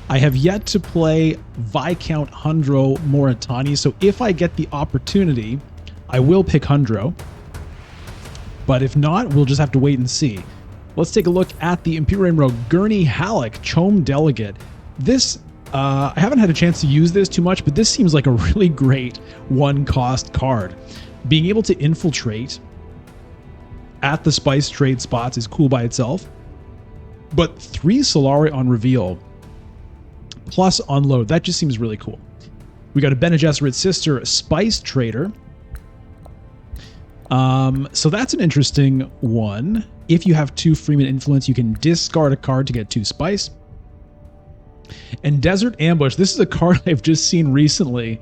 I have yet to play Viscount Hundro Moritani, so if I get the opportunity, I will pick Hundro. But if not, we'll just have to wait and see. Let's take a look at the Imperium Rogue Gurney Halleck Chom Delegate. This, I haven't had a chance to use this too much, but this seems like a really great one-cost card. Being able to infiltrate at the spice trade spots is cool by itself, but 3 Solari on reveal plus on load, that just seems really cool. We got a Bene Gesserit Sister Spice Trader. So that's an interesting one. If you have 2 Freeman Influence, you can discard a card to get 2 Spice. And Desert Ambush, this is a card I've just seen recently.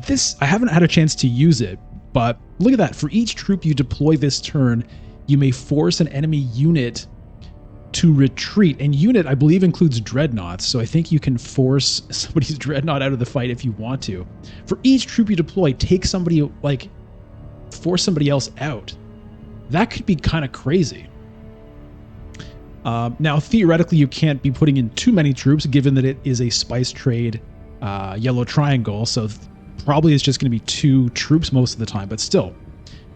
This, I haven't had a chance to use it, but look at that. For each troop you deploy this turn, you may force an enemy unit to retreat. And unit, I believe, includes dreadnoughts, so I think you can force somebody's dreadnought out of the fight if you want to. For each troop you deploy, take somebody, like, force somebody else out. That could be kind of crazy. Now, theoretically, you can't be putting in too many troops, given that it is a spice trade yellow triangle, so probably it's just going to be 2 troops most of the time, but still,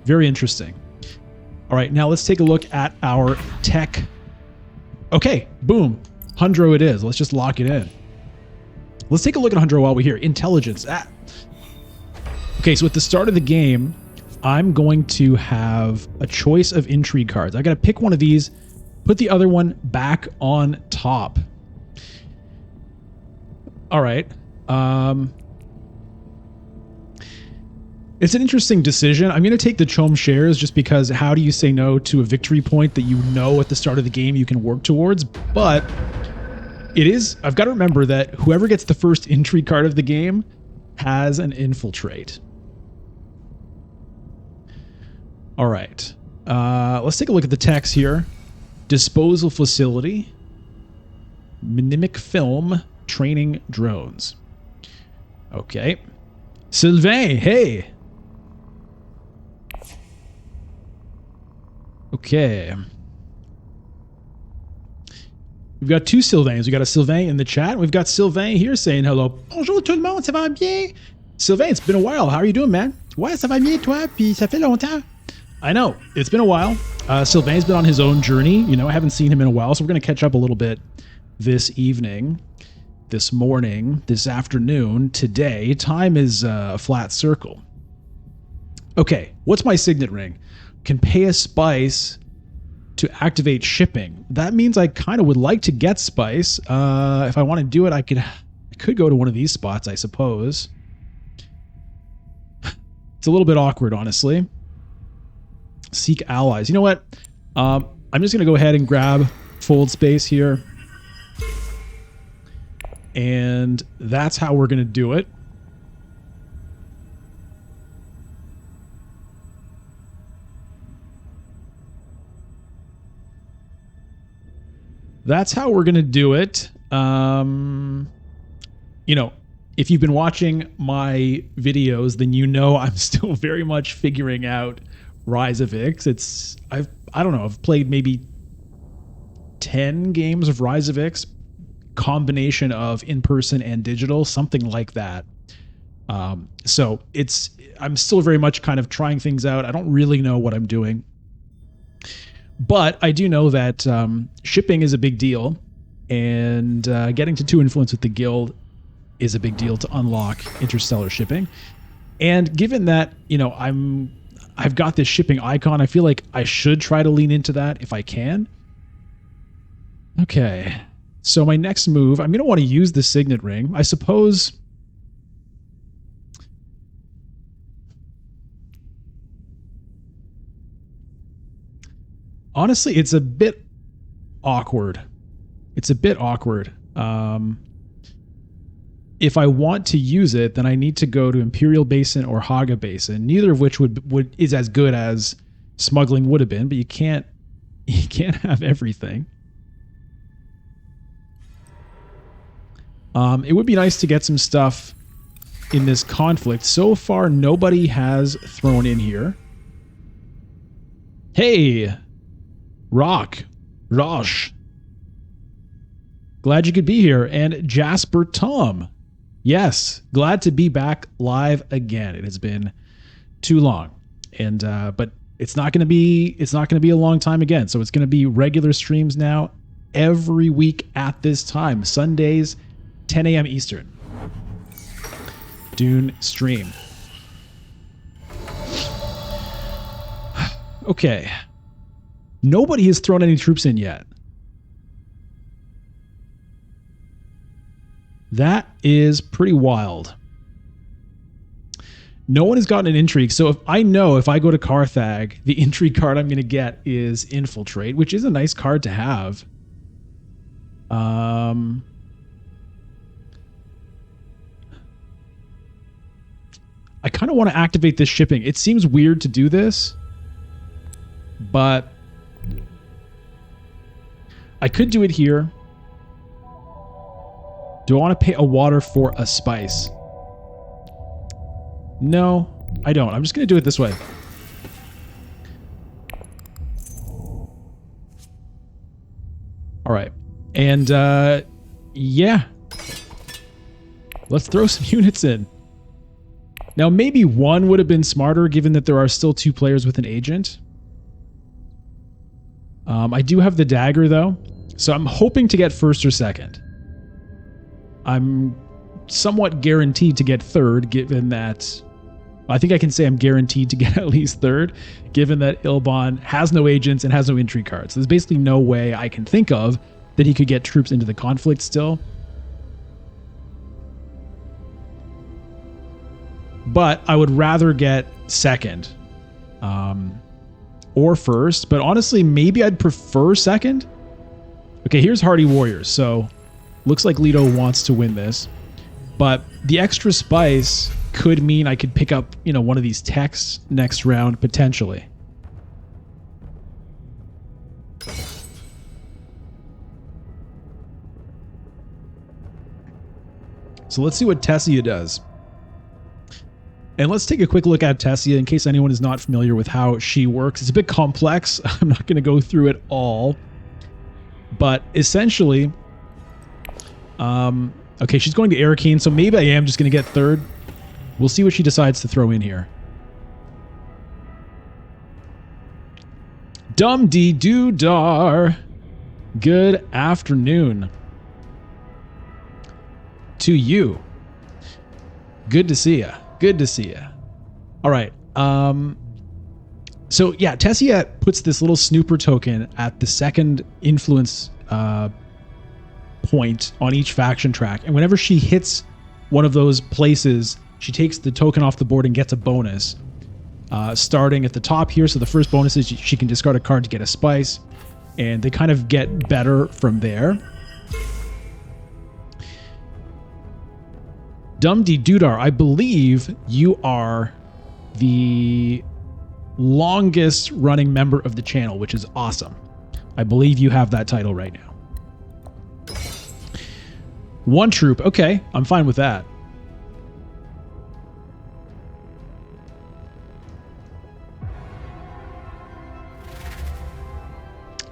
very interesting. All right, now let's take a look at our tech. Okay, boom. Hundro it is. Let's just lock it in. Let's take a look at Hundro while we're here. Intelligence. Okay, so at the start of the game, I'm going to have a choice of intrigue cards. I got to pick one of these, put the other one back on top. All right. It's an interesting decision. I'm going to take the Chom shares just because how do you say no to a victory point that you know at the start of the game you can work towards? But it is, I've got to remember that whoever gets the first intrigue card of the game has an infiltrate. All right. Let's take a look at the text here. Disposal facility. Mimic film. Training drones. Okay. Sylvain, hey. Okay. We've got 2 Sylvains. We got a Sylvain in the chat. We've got Sylvain here saying hello. Bonjour tout le monde, ça va bien? Sylvain, it's been a while. How are you doing, man? Ouais, ça va bien, toi? Puis ça fait longtemps. I know. It's been a while. Sylvain's been on his own journey. You know, I haven't seen him in a while, so we're going to catch up a little bit this evening, this morning, this afternoon, today. Time is a flat circle. Okay, what's my signet ring? Can pay a spice to activate shipping. That means I kind of would like to get spice. If I want to do it, I could go to one of these spots, I suppose. It's a little bit awkward, honestly. Seek allies. You know what? I'm just going to go ahead and grab fold space here. And that's how we're going to do it. That's how we're going to do it. You know, if you've been watching my videos, then you know I'm still very much figuring out Rise of Ix. I don't know, I've played maybe 10 games of Rise of Ix, combination of in-person and digital, something like that. So I'm still very much kind of trying things out. I don't really know what I'm doing. But I do know that shipping is a big deal, and getting to 2 influence with the guild is a big deal to unlock interstellar shipping. And given that, you know, I've got this shipping icon, I feel like I should try to lean into that if I can. Okay, so my next move, I'm going to want to use the signet ring. I suppose... Honestly, it's a bit awkward. It's a bit awkward. If I want to use it, then I need to go to Imperial Basin or Haga Basin, neither of which is as good as smuggling would have been, but you can't have everything. It would be nice to get some stuff in this conflict. So far, nobody has thrown in here. Hey! Rosh. Glad you could be here. And Jasper Tom. Yes, glad to be back live again. It has been too long. And but it's not going to be a long time again. So it's going to be regular streams now every week at this time, Sundays, 10 a.m. Eastern. Dune stream. Okay. Nobody has thrown any troops in yet. That is pretty wild. No one has gotten an intrigue. So if I go to Carthag, the intrigue card I'm going to get is Infiltrate, which is a nice card to have. I kind of want to activate this shipping. It seems weird to do this, but I could do it here. Do I want to pay a water for a spice? No, I don't. I'm just going to do it this way. All right. And, yeah. Let's throw some units in. Now, maybe one would have been smarter, given that there are still 2 players with an agent. I do have the dagger, though. So I'm hoping to get first or second. I'm somewhat guaranteed to get third, given that... I think I can say I'm guaranteed to get at least third, given that Ilban has no agents and has no intrigue cards. There's basically no way I can think of that he could get troops into the conflict still. But I would rather get second or first. But honestly, maybe I'd prefer second. Okay, here's Hardy Warriors. So looks like Leto wants to win this. But the extra spice could mean I could pick up, one of these techs next round, potentially. So let's see what Tessia does. And let's take a quick look at Tessia in case anyone is not familiar with how she works. It's a bit complex. I'm not going to go through it all. But essentially... okay, she's going to Arakeen, so maybe I am just going to get third. We'll see what she decides to throw in here. Dum-dee-doo-dar. Good afternoon. To you. Good to see ya. Good to see ya. All right. So, yeah, Tessia puts this little snooper token at the second influence point on each faction track. And whenever she hits one of those places, she takes the token off the board and gets a bonus. Starting at the top here. So the first bonus is she can discard a card to get a spice. And they kind of get better from there. Dum-dee-doodar, I believe you are the longest running member of the channel, which is awesome. I believe you have that title right now. 1 troop. Okay, I'm fine with that.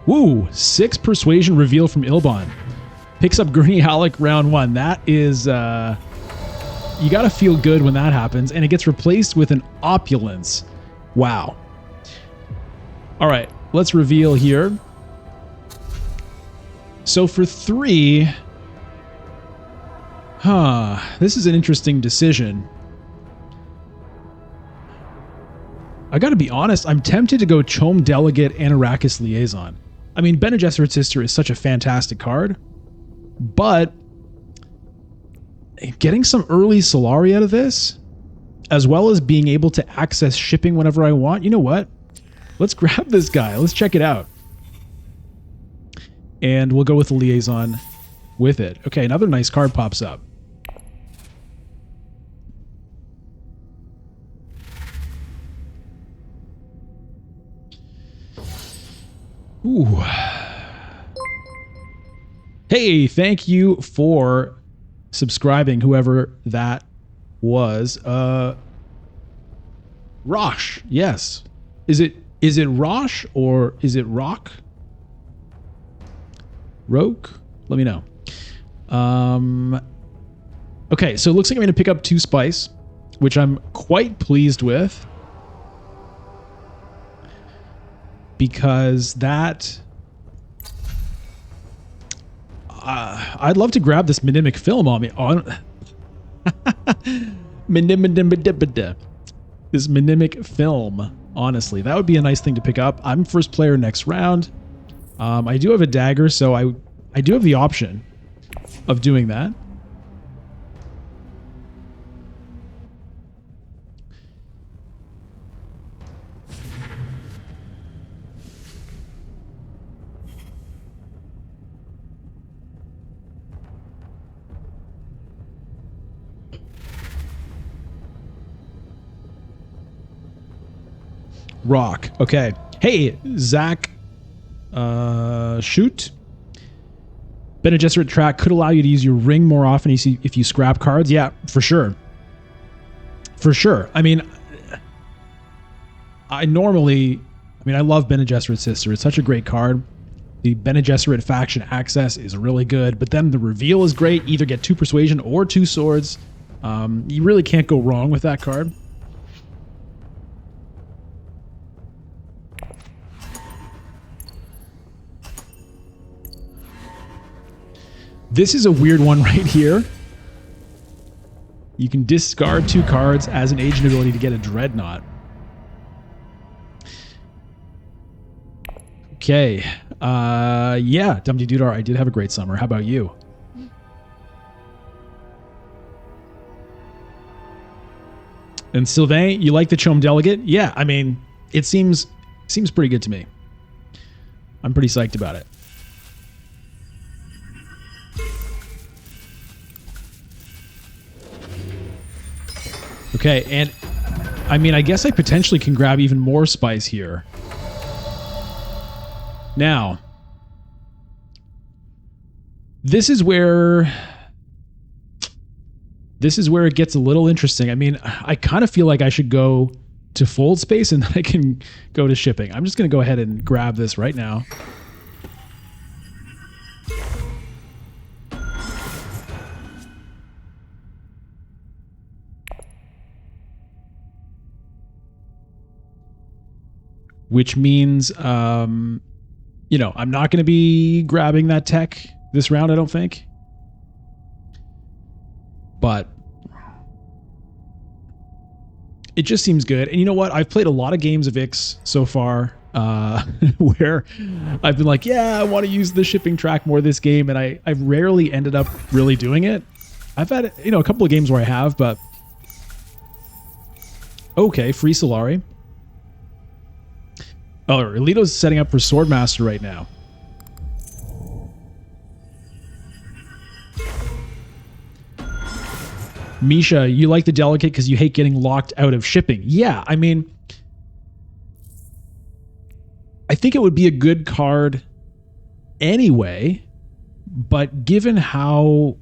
Woo! 6 persuasion reveal from Ilban. Picks up Gurney Halleck round 1. That is... you gotta feel good when that happens. And it gets replaced with an opulence. Wow. Alright, let's reveal here. So for 3... this is an interesting decision. I gotta be honest, I'm tempted to go Chome Delegate and Arrakis Liaison. I mean, Bene Gesserit's Sister is such a fantastic card, but getting some early Solari out of this, as well as being able to access shipping whenever I want, you know what? Let's grab this guy. Let's check it out. And we'll go with the Liaison with it. Okay, another nice card pops up. Ooh. Hey, thank you for subscribing, whoever that was. Rosh, yes. Is it Rosh or is it Rock? Roke? Let me know. Okay, so it looks like I'm going to pick up 2 spice, which I'm quite pleased with. Because that... I'd love to grab this minimic film on me. This minimic film, honestly. That would be a nice thing to pick up. I'm first player next round. I do have a dagger, so I do have the option of doing that. Rock. Okay. Hey, Zach. Shoot. Bene Gesserit track could allow you to use your ring more often if you scrap cards. Yeah, for sure. For sure. I mean, I love Bene Gesserit Sister. It's such a great card. The Bene Gesserit faction access is really good, but then the reveal is great. Either get 2 persuasion or 2 swords. You really can't go wrong with that card. This is a weird one right here. You can discard 2 cards as an agent ability to get a Dreadnought. Okay. Yeah, Dumpty Doodar, I did have a great summer. How about you? And Sylvain, you like the Chome Delegate? Yeah, I mean, it seems pretty good to me. I'm pretty psyched about it. Okay, and I mean, I guess I potentially can grab even more spice here. Now, this is where it gets a little interesting. I mean, I kind of feel like I should go to fold space and then I can go to shipping. I'm just going to go ahead and grab this right now. Which means, you know, I'm not going to be grabbing that tech this round, I don't think. But it just seems good. And you know what? I've played a lot of games of Ix so far where I've been like, yeah, I want to use the shipping track more this game. And I've rarely ended up really doing it. I've had, you know, a couple of games where I have, but... Okay, free Solari. Oh, Alito's setting up for Swordmaster right now. Misha, you like the Delegate because you hate getting locked out of shipping. Yeah, I mean, I think it would be a good card anyway, but given how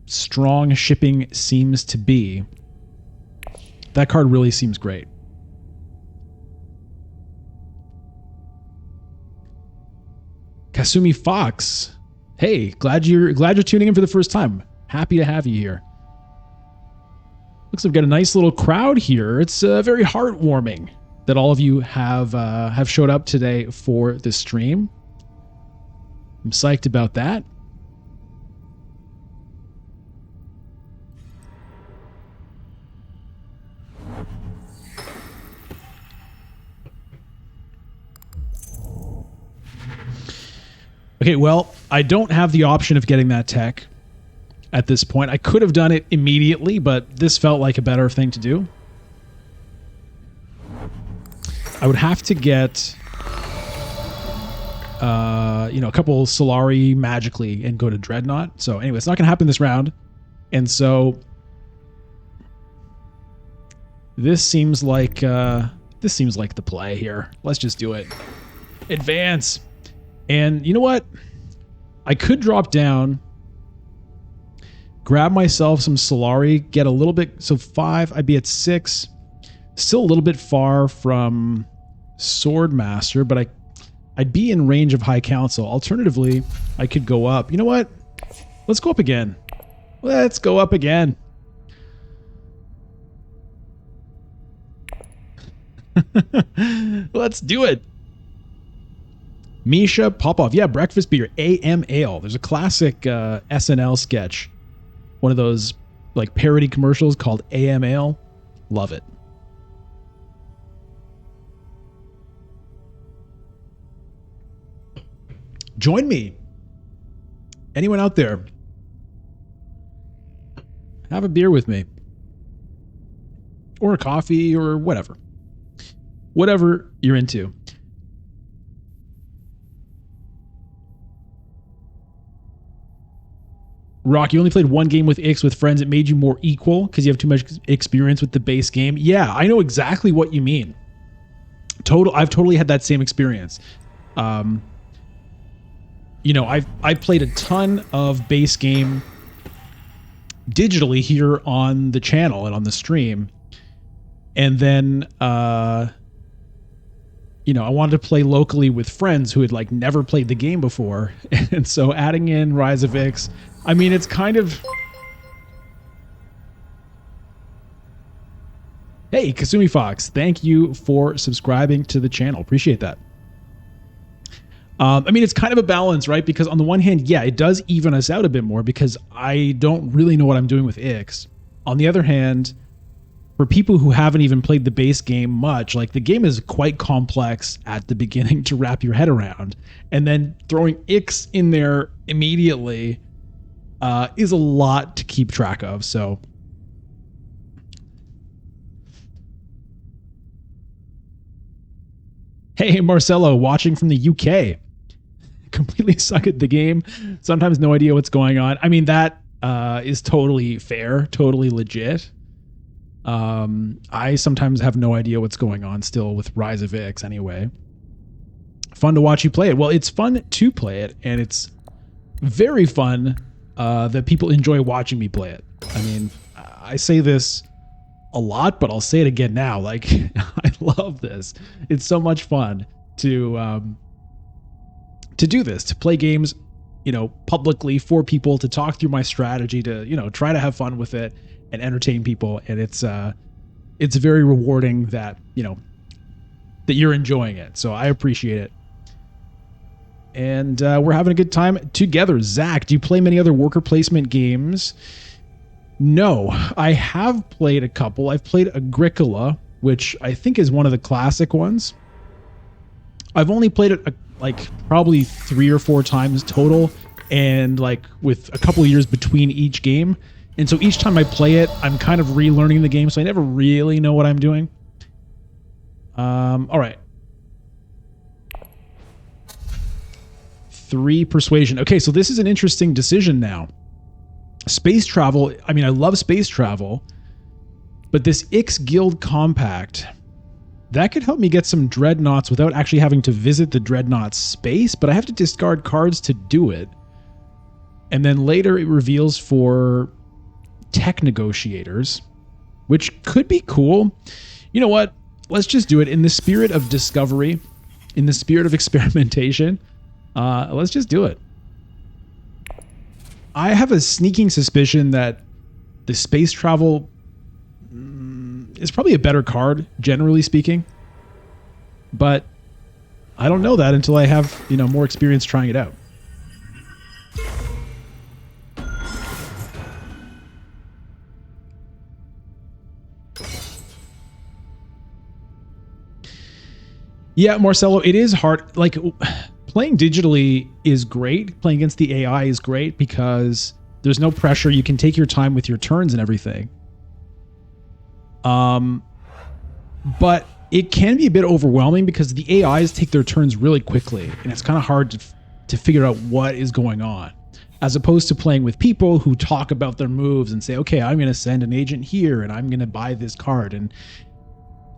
strong shipping seems to be, that card really seems great. Kasumi Fox, hey, glad you're tuning in for the first time. Happy to have you here. Looks like we've got a nice little crowd here. It's very heartwarming that all of you have showed up today for this stream. I'm psyched about that. Okay, well, I don't have the option of getting that tech at this point. I could have done it immediately, but this felt like a better thing to do. I would have to get, you know, a couple Solari magically and go to Dreadnought. So anyway, it's not going to happen this round. And so this seems like the play here. Let's just do it. Advance. And you know what? I could drop down, grab myself some Solari, get a little bit... So 5, I'd be at 6. Still a little bit far from Swordmaster, but I'd be in range of High Council. Alternatively, I could go up. You know what? Let's go up again. Let's go up again. Let's do it. Misha Popov. Yeah, breakfast beer. AM Ale. There's a classic SNL sketch. One of those like parody commercials called AM Ale. Love it. Join me. Anyone out there? Have a beer with me. Or a coffee or whatever. Whatever you're into. Rock, you only played one game with Ix with friends. It made you more equal because you have too much experience with the base game. Yeah, I know exactly what you mean. I've totally had that same experience. You know, I've played a ton of base game digitally here on the channel and on the stream. And then, you know, I wanted to play locally with friends who had like never played the game before. And so adding in Rise of Ix, I mean, it's kind of... Hey, Kasumi Fox, thank you for subscribing to the channel. Appreciate that. I mean, it's kind of a balance, right? Because on the one hand, yeah, it does even us out a bit more because I don't really know what I'm doing with Ix. On the other hand, for people who haven't even played the base game much, like the game is quite complex at the beginning to wrap your head around. And then throwing Ix in there immediately is a lot to keep track of. So hey, Marcelo, watching from the UK. Completely suck at the game. Sometimes no idea what's going on. I mean, that is totally fair, totally legit. I sometimes have no idea what's going on still with Rise of Ix anyway. Fun to watch you play it. Well, it's fun to play it, and it's very fun that people enjoy watching me play it. I mean, I say this a lot, but I'll say it again now. Like, I love this. It's so much fun to do this, to play games, you know, publicly for people, to talk through my strategy, to, you know, try to have fun with it and entertain people. And it's very rewarding that, you know, that you're enjoying it. So I appreciate it. And we're having a good time together. Zach, do you play many other worker placement games? No, I have played a couple. I've played Agricola, which I think is one of the classic ones. I've only played it like probably 3 or 4 times total, and like with a couple of years between each game. And so each time I play it, I'm kind of relearning the game, so I never really know what I'm doing. All right. 3 persuasion. Okay, so this is an interesting decision now. Space travel, I mean, I love space travel, but this Ix Guild Compact, that could help me get some dreadnoughts without actually having to visit the dreadnought space, but I have to discard cards to do it. And then later it reveals for tech negotiators, which could be cool. You know what? Let's just do it in the spirit of discovery, in the spirit of experimentation. Let's just do it. I have a sneaking suspicion that the space travel is probably a better card, generally speaking. But I don't know that until I have, you know, more experience trying it out. Yeah, Marcelo, it is hard. Like, playing digitally is great. Playing against the AI is great because there's no pressure. You can take your time with your turns and everything. But it can be a bit overwhelming because the AIs take their turns really quickly, and it's kind of hard to figure out what is going on, as opposed to playing with people who talk about their moves and say, okay, I'm going to send an agent here and I'm going to buy this card. And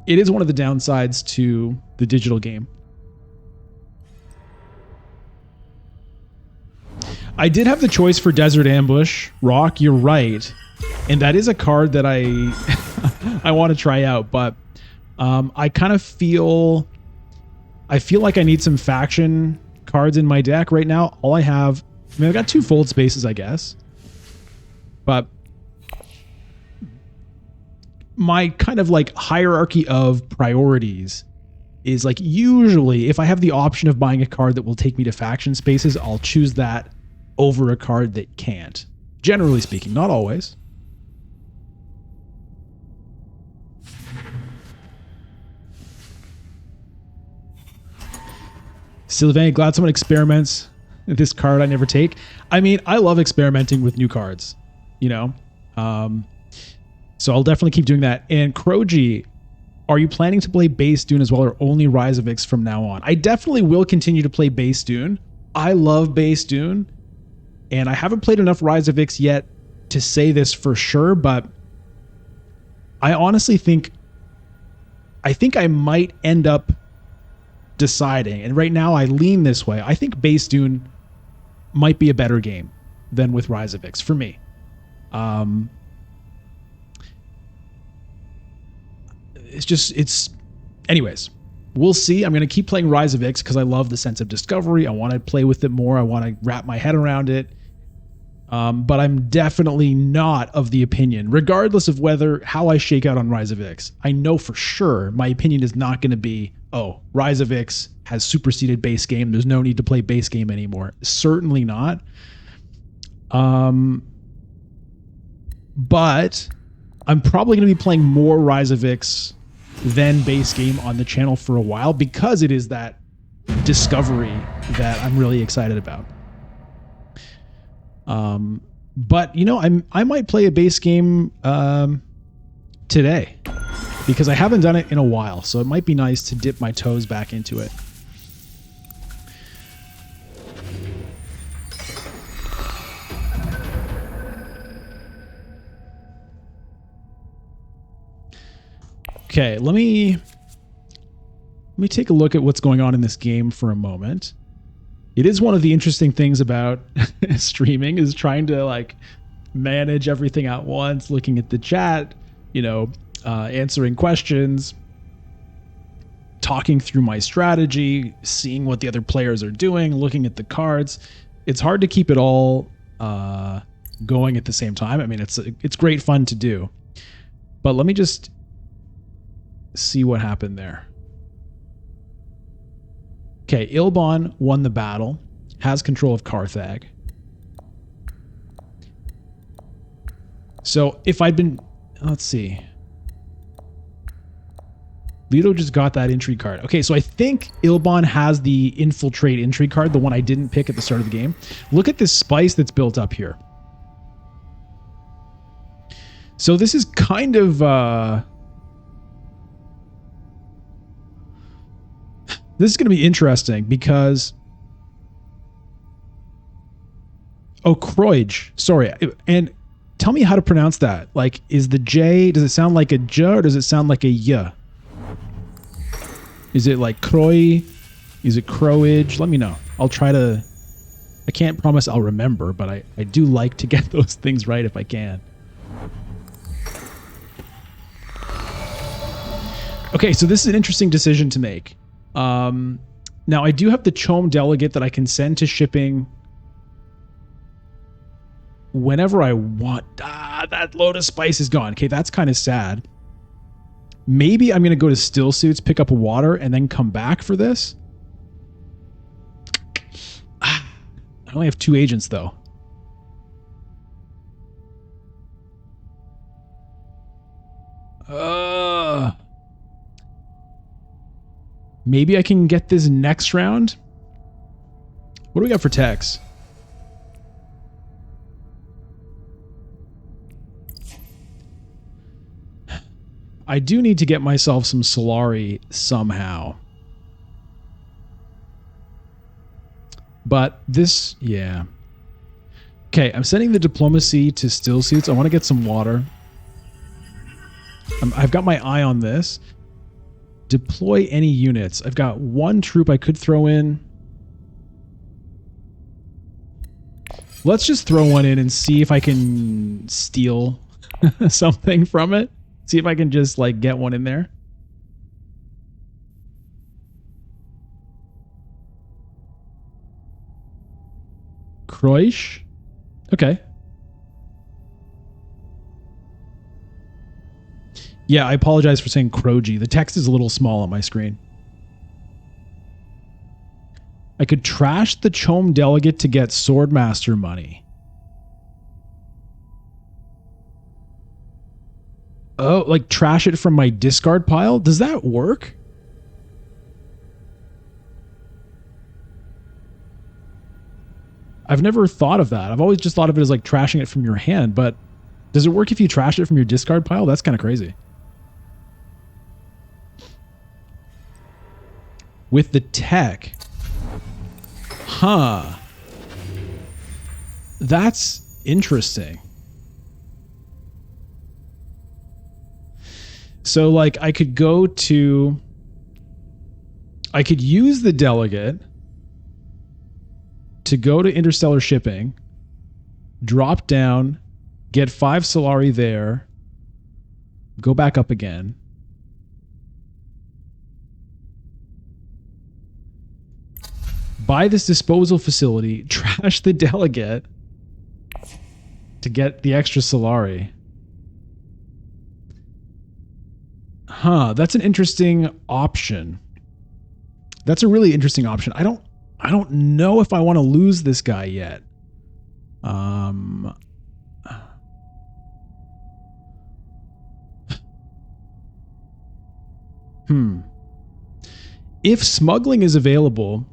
it is one of the downsides to the digital game. I did have the choice for Desert Ambush. Rock, you're right. And that is a card that I want to try out, but I kind of feel like I need some faction cards in my deck right now. All I have, I mean, I've got 2 fold spaces, I guess. But my kind of like hierarchy of priorities is like, usually if I have the option of buying a card that will take me to faction spaces, I'll choose that over a card that can't. Generally speaking, not always. Sylvain, glad someone experiments with this card I never take. I mean, I love experimenting with new cards, you know? So I'll definitely keep doing that. And Kroji, are you planning to play base Dune as well, or only Rise of Ix from now on? I definitely will continue to play base Dune. I love base Dune, and I haven't played enough Rise of Ix yet to say this for sure, but I honestly think I might end up deciding, and right now I lean this way. I think base Dune might be a better game than with Rise of Ix for me. Anyways, we'll see. I'm going to keep playing Rise of Ix because I love the sense of discovery. I want to play with it more. I want to wrap my head around it. But I'm definitely not of the opinion, regardless of how I shake out on Rise of Ix. I know for sure my opinion is not going to be, oh, Rise of Ix has superseded base game. There's no need to play base game anymore. Certainly not. But I'm probably going to be playing more Rise of Ix than base game on the channel for a while, because it is that discovery that I'm really excited about. But you know, I might play a base game today, because I haven't done it in a while, so it might be nice to dip my toes back into it. Okay, let me take a look at what's going on in this game for a moment. It is one of the interesting things about streaming, is trying to like manage everything at once, looking at the chat, you know, answering questions, talking through my strategy, seeing what the other players are doing, looking at the cards. It's hard to keep it all going at the same time. I mean, it's great fun to do. But let me just see what happened there. Okay, Ilbon won the battle, has control of Carthag. So if I'd been, let's see. Lido just got that intrigue card. Okay, so I think Ilbon has the infiltrate intrigue card, the one I didn't pick at the start of the game. Look at this spice that's built up here. So this is kind of this is going to be interesting because... Oh, Kroij. Sorry. And tell me how to pronounce that. Like, is the J... Does it sound like a J or does it sound like a Y? Is it like Kroi? Is it Kroij? Let me know. I'll try to... I can't promise I'll remember, but I do like to get those things right if I can. Okay, so this is an interesting decision to make. Now I do have the Chom delegate that I can send to shipping whenever I want. That Lotus Spice is gone. Okay, that's kind of sad. Maybe I'm going to go to Still Suits, pick up a water, and then come back for this. I only have 2 agents, though. Maybe I can get this next round. What do we got for techs? I do need to get myself some Solari somehow. But this, yeah. Okay, I'm sending the diplomacy to Still Suits. I want to get some water. I've got my eye on this. Deploy any units. I've got 1 troop I could throw in. Let's just throw one in and see if I can steal something from it. See if I can just like get one in there. Kroish? Okay. Yeah, I apologize for saying Croji. The text is a little small on my screen. I could trash the Chom delegate to get Swordmaster money. Oh, like trash it from my discard pile? Does that work? I've never thought of that. I've always just thought of it as like trashing it from your hand, but does it work if you trash it from your discard pile? That's kind of crazy. With the tech. Huh. That's interesting. So like I could use the delegate to go to interstellar shipping, drop down, get 5 Solari there, go back up again. Buy this disposal facility, trash the delegate to get the extra Solari. Huh, that's an interesting option. That's a really interesting option. I don't know if I want to lose this guy yet. If smuggling is available,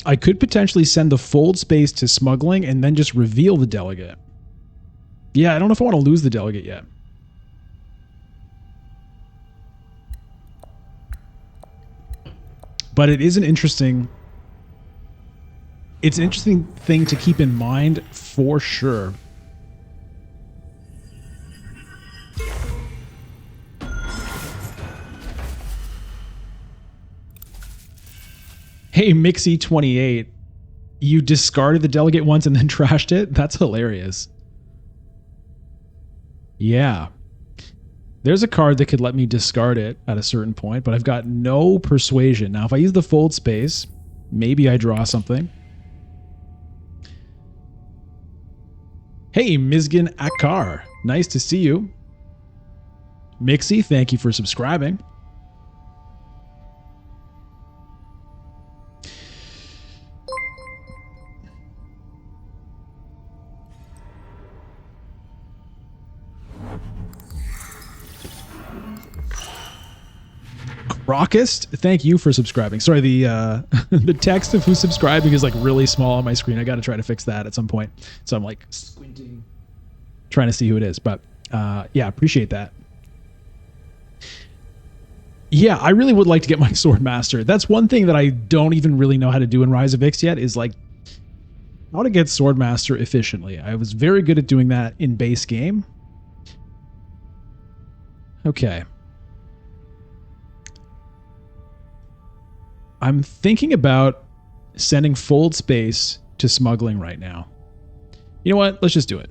I could potentially send the fold space to smuggling and then just reveal the delegate. Yeah, I don't know if I want to lose the delegate yet. But it is an interesting... It's an interesting thing to keep in mind for sure. Hey, Mixie28, you discarded the delegate once and then trashed it? That's hilarious. Yeah. There's a card that could let me discard it at a certain point, but I've got no persuasion. Now, if I use the fold space, maybe I draw something. Hey, Mizgan Akar. Nice to see you. Mixie, thank you for subscribing. Rockist, thank you for subscribing. Sorry, the the text of who's subscribing is like really small on my screen. I got to try to fix that at some point. So I'm like squinting, trying to see who it is. But yeah, appreciate that. Yeah, I really would like to get my Sword Master. That's one thing that I don't even really know how to do in Rise of Ix yet, is like how to get Sword Master efficiently. I was very good at doing that in base game. Okay. I'm thinking about sending fold space to smuggling right now. You know what? Let's just do it.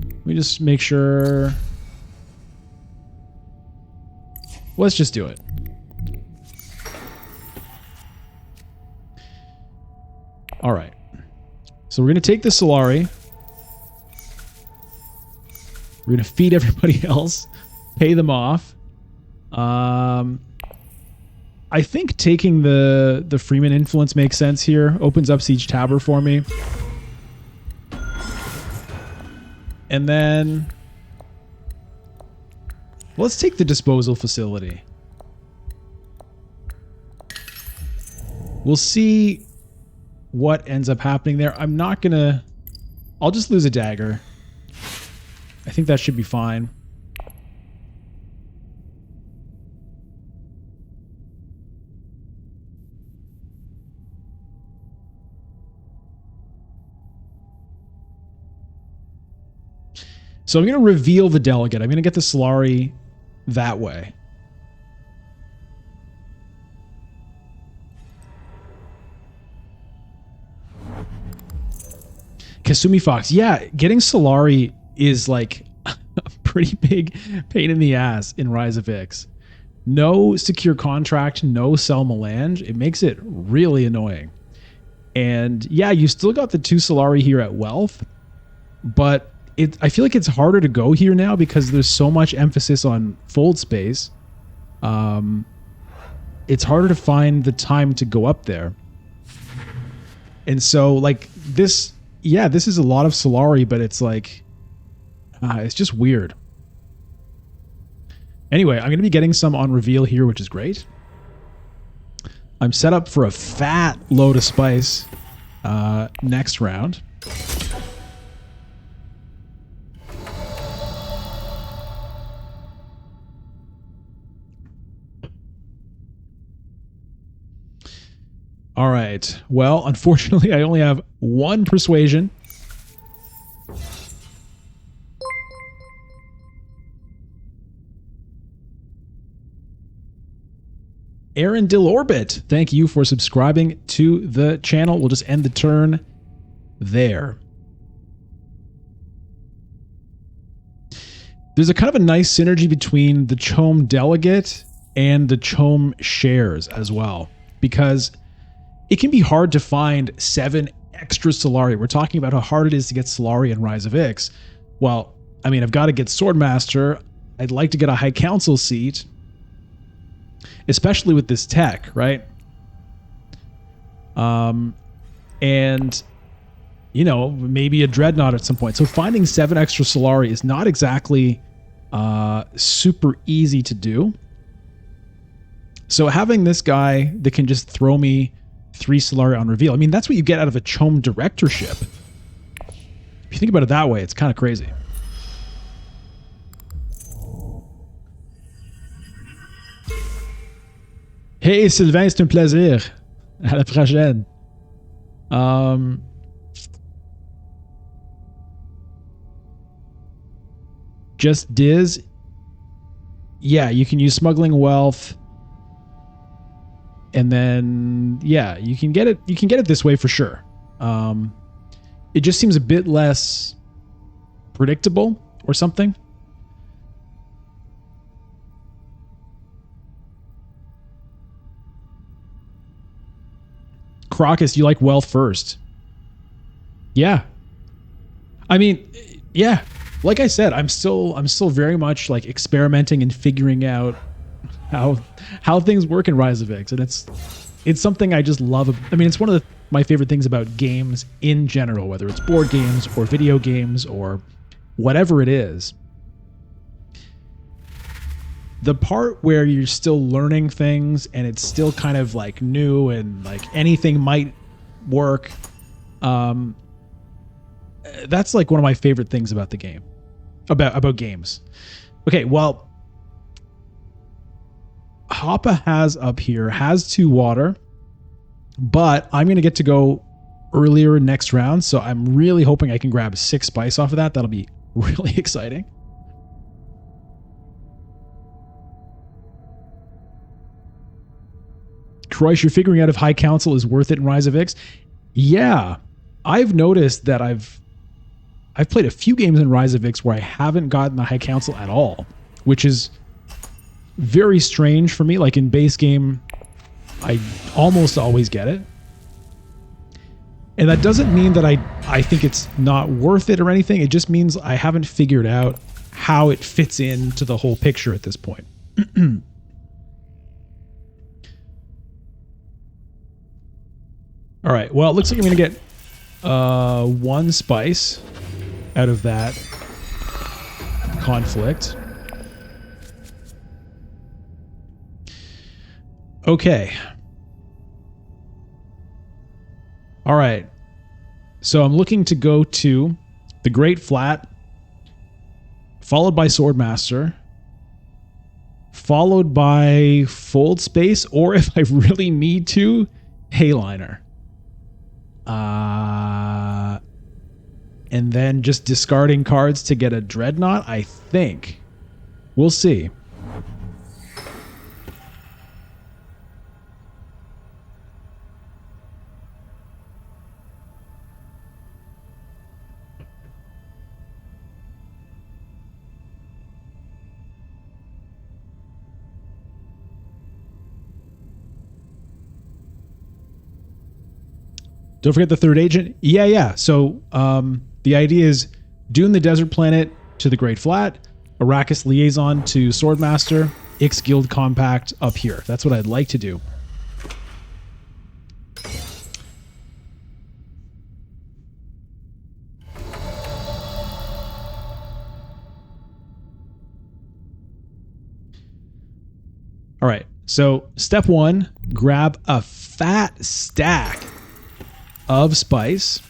Let me just make sure. Let's just do it. All right. So we're going to take the Solari. We're going to feed everybody else, pay them off. I think taking the Freeman influence makes sense here. Opens up Siege Tabor for me. And then let's take the disposal facility. We'll see what ends up happening there. I'm not gonna... I'll just lose a dagger. I think that should be fine. So I'm going to reveal the delegate. I'm going to get the Solari that way. Kasumi Fox. Yeah, getting Solari is like a pretty big pain in the ass in Rise of Ix. No secure contract, no sell melange. It makes it really annoying. And yeah, you still got the 2 Solari here at Wealth. but I feel like it's harder to go here now because there's so much emphasis on fold space. It's harder to find the time to go up there. And so like this, yeah, this is a lot of Solari, but it's like, it's just weird. Anyway, I'm going to be getting some on reveal here, which is great. I'm set up for a fat load of spice next round. All right. Well, unfortunately, I only have one persuasion. Aaron Dilorbit, thank you for subscribing to the channel. We'll just end the turn there. There's a kind of a nice synergy between the Chome Delegate and the Chome Shares as well, because it can be hard to find 7 extra Solari. We're talking about how hard it is to get Solari in Rise of Ix. Well, I mean, I've got to get Swordmaster. I'd like to get a High Council seat, especially with this tech, right? And, you know, maybe a Dreadnought at some point. So finding 7 extra Solari is not exactly super easy to do. So having this guy that can just throw me 3 Solari on reveal, I mean, that's what you get out of a Chome Directorship. If you think about it that way, it's kind of crazy. Hey Sylvain, c'est un plaisir. À la prochaine. Just Diz. Yeah, you can use Smuggling Wealth. And then, yeah, you can get it. You can get it this way for sure. It just seems a bit less predictable or something. Crocus, you like wealth first. Yeah. I mean, yeah. Like I said, I'm still very much like experimenting and figuring out how things work in Rise of Ix, and it's something I just love. I mean, it's one of my favorite things about games in general, whether it's board games or video games or whatever it is. The part where you're still learning things and it's still kind of like new and like anything might work. That's like one of my favorite things about the game, about games. Okay, well, Hoppa has up here, has 2 water, but I'm going to get to go earlier next round. So I'm really hoping I can grab 6 spice off of that. That'll be really exciting. Croix, you're figuring out if High Council is worth it in Rise of Ix. Yeah, I've noticed that I've played a few games in Rise of Ix where I haven't gotten the High Council at all, which is very strange for me. Like in base game, I almost always get it. And that doesn't mean that I think it's not worth it or anything. It just means I haven't figured out how it fits into the whole picture at this point. All right. Well, it looks like I'm going to get 1 spice out of that conflict. Okay. All right. So I'm looking to go to the Great Flat, followed by Swordmaster, followed by Fold Space, or if I really need to, Hayliner. And then just discarding cards to get a Dreadnought, I think. We'll see. Don't forget the 3rd agent. Yeah. So the idea is Dune the Desert Planet to the Great Flat, Arrakis Liaison to Swordmaster, Ix Guild Compact up here. That's what I'd like to do. All right, so step one, grab a fat stack of spice.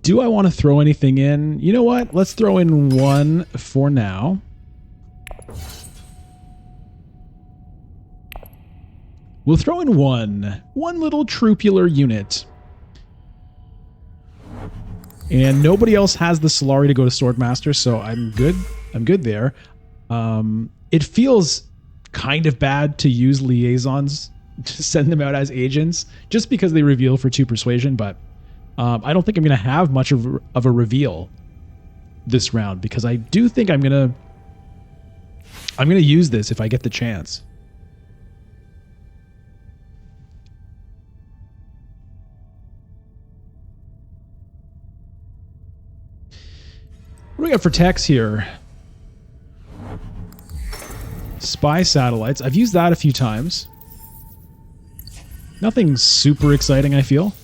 Do I want to throw anything in? You know what? Let's throw in one for now. We'll throw in one little troopular unit. And nobody else has the Solari to go to Swordmaster, so I'm good. I'm good there. It feels kind of bad to use liaisons to send them out as agents, just because they reveal for 2 persuasion, but I don't think I'm going to have much of a reveal this round, because I do think I'm going to use this if I get the chance. What do we got for techs here? Spy satellites. I've used that a few times. Nothing super exciting, I feel.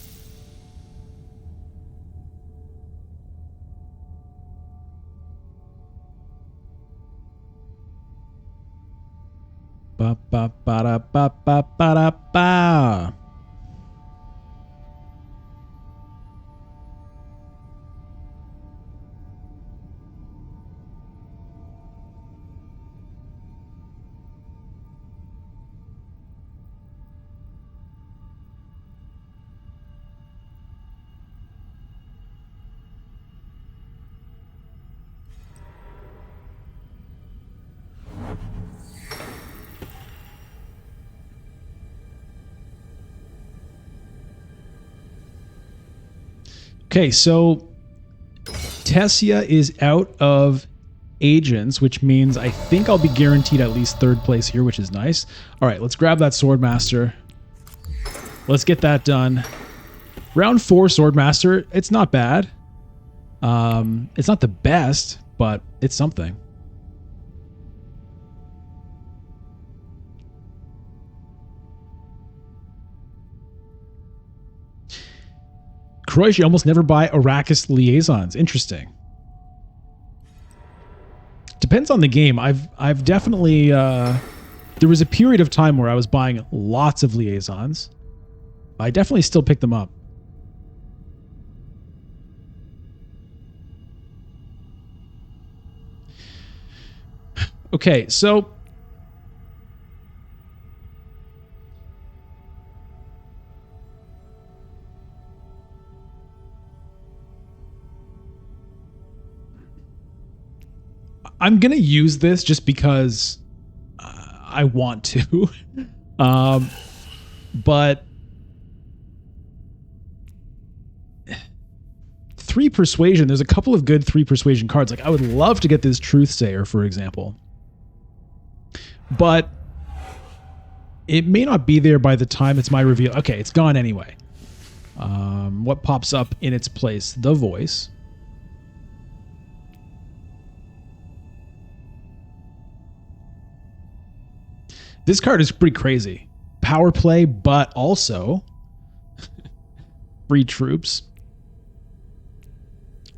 Ba ba ba da ba ba ba da ba. Okay, so Tessia is out of agents, which means I think I'll be guaranteed at least 3rd place here, which is nice. All right, let's grab that Swordmaster. Let's get that done. Round 4 Swordmaster, it's not bad. It's not the best, but it's something. Croatia almost never buy Arrakis liaisons. Interesting. Depends on the game. I've definitely there was a period of time where I was buying lots of liaisons. I definitely still pick them up. Okay, so I'm going to use this just because I want to. But 3 persuasion, there's a couple of good 3 persuasion cards. Like I would love to get this Truthsayer, for example. But it may not be there by the time it's my reveal. Okay, it's gone anyway. What pops up in its place? The Voice. This card is pretty crazy. Power play, but also free troops.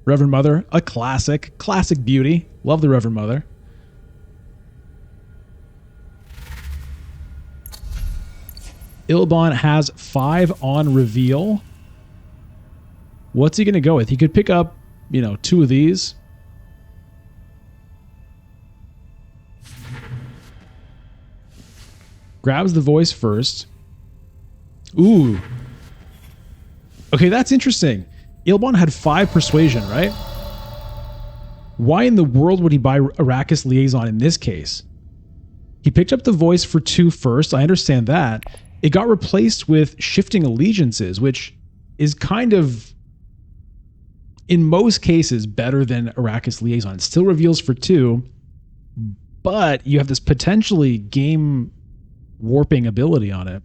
Reverend Mother, a classic. Classic beauty. Love the Reverend Mother. Ilbon has 5 on reveal. What's he going to go with? He could pick up, 2 of these. Grabs the Voice first. Ooh. Okay, that's interesting. Ilbon had 5 persuasion, right? Why in the world would he buy Arrakis Liaison in this case? He picked up the Voice for 2 first. I understand that. It got replaced with Shifting Allegiances, which is kind of, in most cases, better than Arrakis Liaison. It still reveals for 2, but you have this potentially game warping ability on it.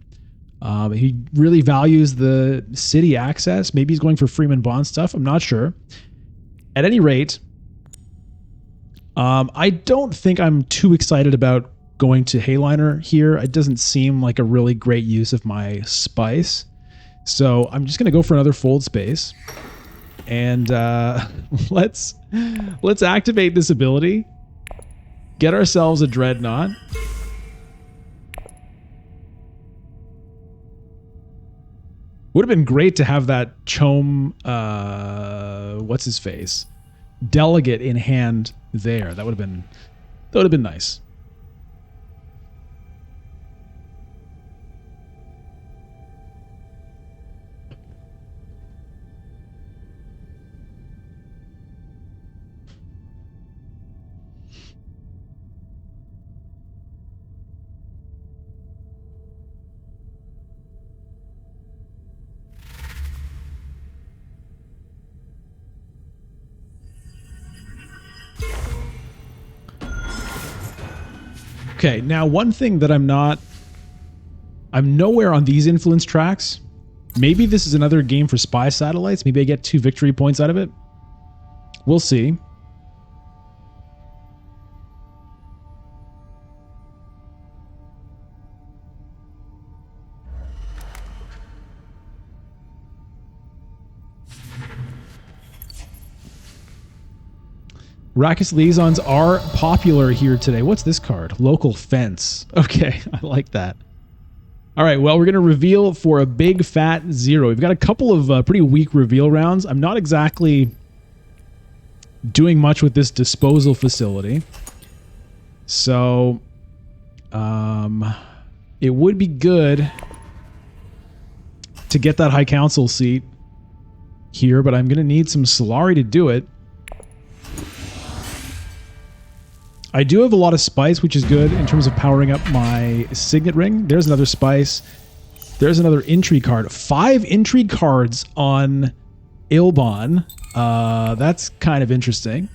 He really values the city access. Maybe he's going for Freeman Bond stuff. I'm not sure. At any rate, I don't think I'm too excited about going to Hayliner here. It doesn't seem like a really great use of my spice. So I'm just going to go for another fold space. And let's activate this ability. Get ourselves a Dreadnought. Would have been great to have that Chom, what's his face, delegate in hand there. That would have been nice. Okay, now one thing that I'm nowhere on these influence tracks. Maybe this is another game for spy satellites. Maybe I get 2 victory points out of it. We'll see. Rackus liaisons are popular here today. What's this card? Local fence. Okay, I like that. All right, well, we're going to reveal for a big fat 0. We've got a couple of pretty weak reveal rounds. I'm not exactly doing much with this disposal facility. So, it would be good to get that High Council seat here, but I'm going to need some Solari to do it. I do have a lot of spice, which is good in terms of powering up my Signet Ring. There's another spice. There's another intrigue card. 5 intrigue cards on Ilbon. That's kind of interesting.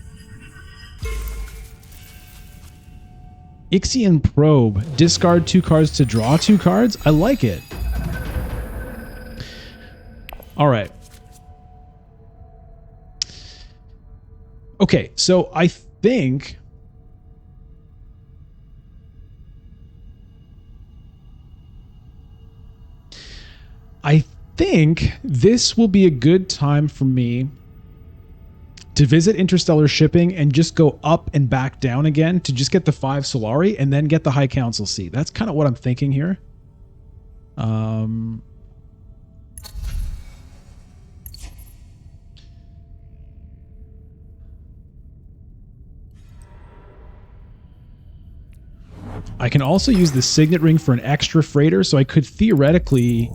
Ixion Probe. Discard 2 cards to draw 2 cards. I like it. All right. Okay, so I think this will be a good time for me to visit Interstellar Shipping and just go up and back down again to just get the 5 Solari and then get the High Council seat. That's kind of what I'm thinking here. I can also use the Signet Ring for an extra freighter, so I could theoretically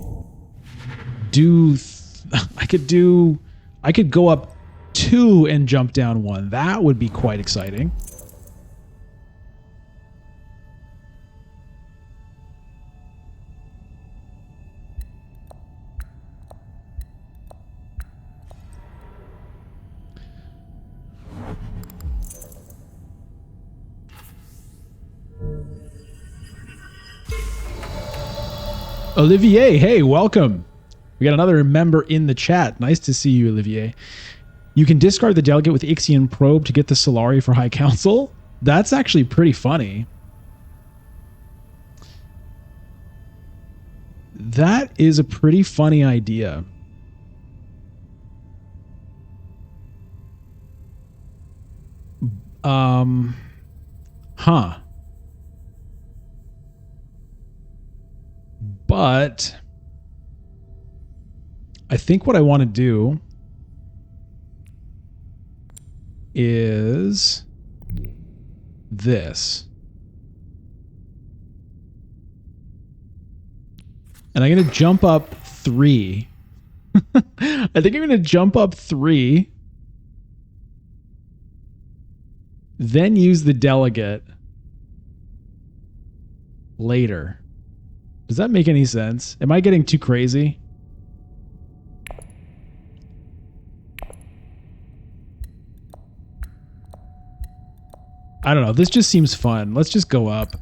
I could go up 2 and jump down 1. That would be quite exciting. Olivier, hey, welcome. We got another member in the chat. Nice to see you, Olivier. You can discard the delegate with Ixion Probe to get the Solari for High Council. That's actually pretty funny. That is a pretty funny idea. Huh. But I think what I want to do is this. And I'm going to jump up 3. I think I'm going to jump up 3. Then use the delegate later. Does that make any sense? Am I getting too crazy? I don't know. This just seems fun. Let's just go up.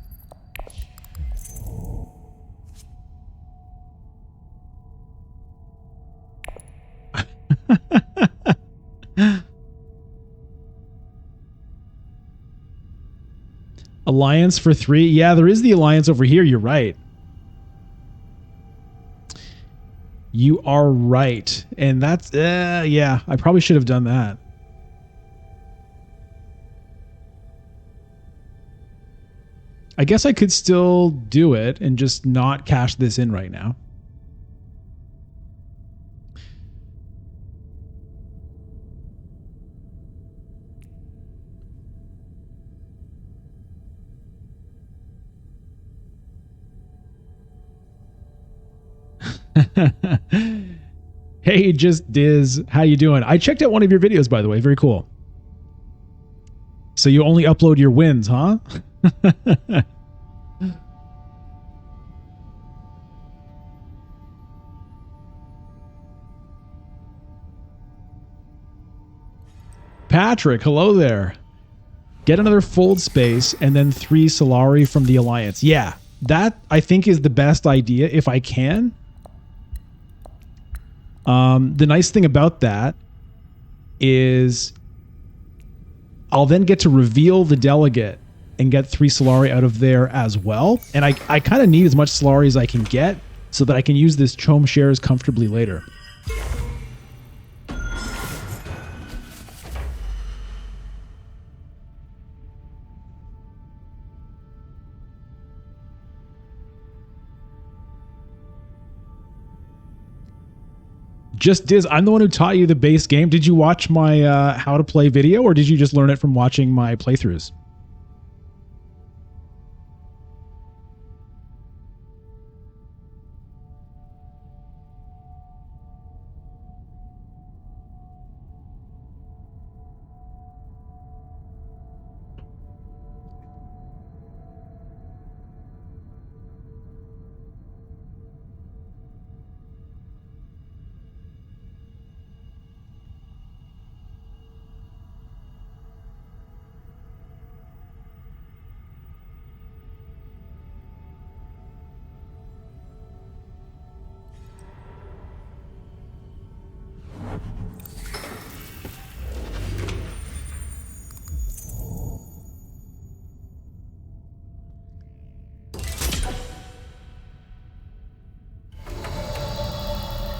Alliance for 3. Yeah, there is the alliance over here. You're right. You are right. And that's, yeah, I probably should have done that. I guess I could still do it and just not cash this in right now. Hey, just Diz, how you doing? I checked out one of your videos, by the way. Very cool. So you only upload your wins, huh? Patrick, hello there. Get another fold space and then 3 Solari from the Alliance. Yeah, that I think is the best idea if I can. The nice thing about that is I'll then get to reveal the delegate and get 3 Solari out of there as well. And I kind of need as much Solari as I can get so that I can use this Chome shares comfortably later. Just Diz, I'm the one who taught you the base game. Did you watch my how to play video, or did you just learn it from watching my playthroughs?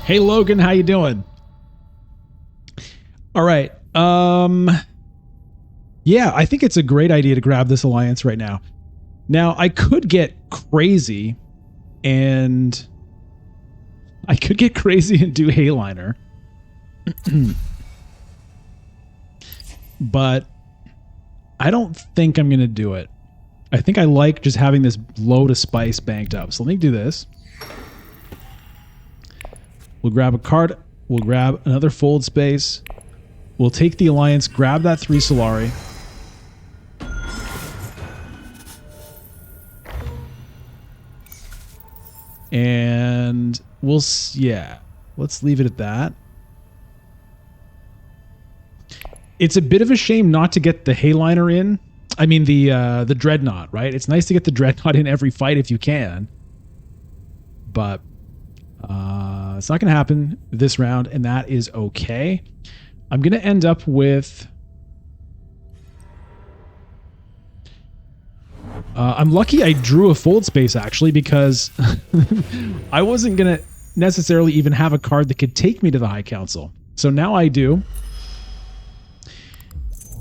Hey Logan, how you doing? All right. Yeah, I think it's a great idea to grab this alliance right now. Now, I could get crazy and do Hayliner. But I don't think I'm going to do it. I think I like just having this load of spice banked up. So let me do this. We'll grab a card. We'll grab another fold space. We'll take the alliance, grab that 3 Solari. And we'll, yeah, let's leave it at that. It's a bit of a shame not to get the Hayliner in. I mean, the Dreadnought, right? It's nice to get the Dreadnought in every fight if you can. But it's not going to happen this round, and that is okay. I'm going to end up with... I'm lucky I drew a fold space, actually, because I wasn't going to necessarily even have a card that could take me to the High Council. So now I do.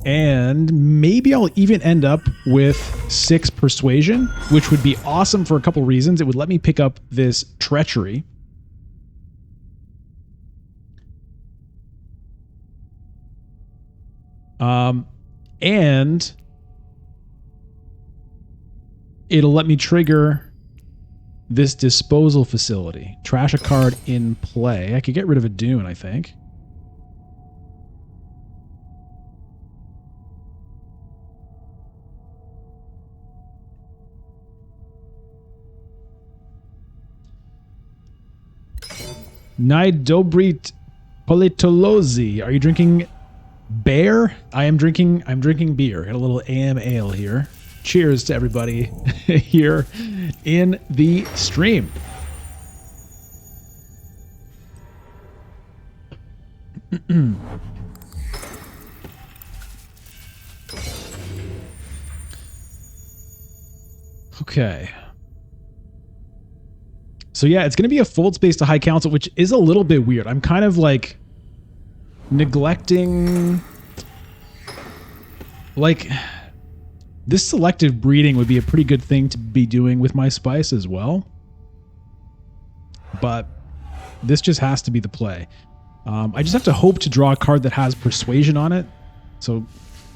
And maybe I'll even end up with 6 Persuasion, which would be awesome for a couple reasons. It would let me pick up this Treachery. And it'll let me trigger this disposal facility. Trash a card in play. I could get rid of a Dune, I think. Naidobrit Politolozi. Are you drinking beer? I'm drinking beer. Got a little AM ale here. Cheers to everybody here in the stream. Okay. So yeah, it's going to be a fold space to High Council, which is a little bit weird. I'm kind of like neglecting... Like, this selective breeding would be a pretty good thing to be doing with my spice as well. But this just has to be the play. I just have to hope to draw a card that has Persuasion on it. So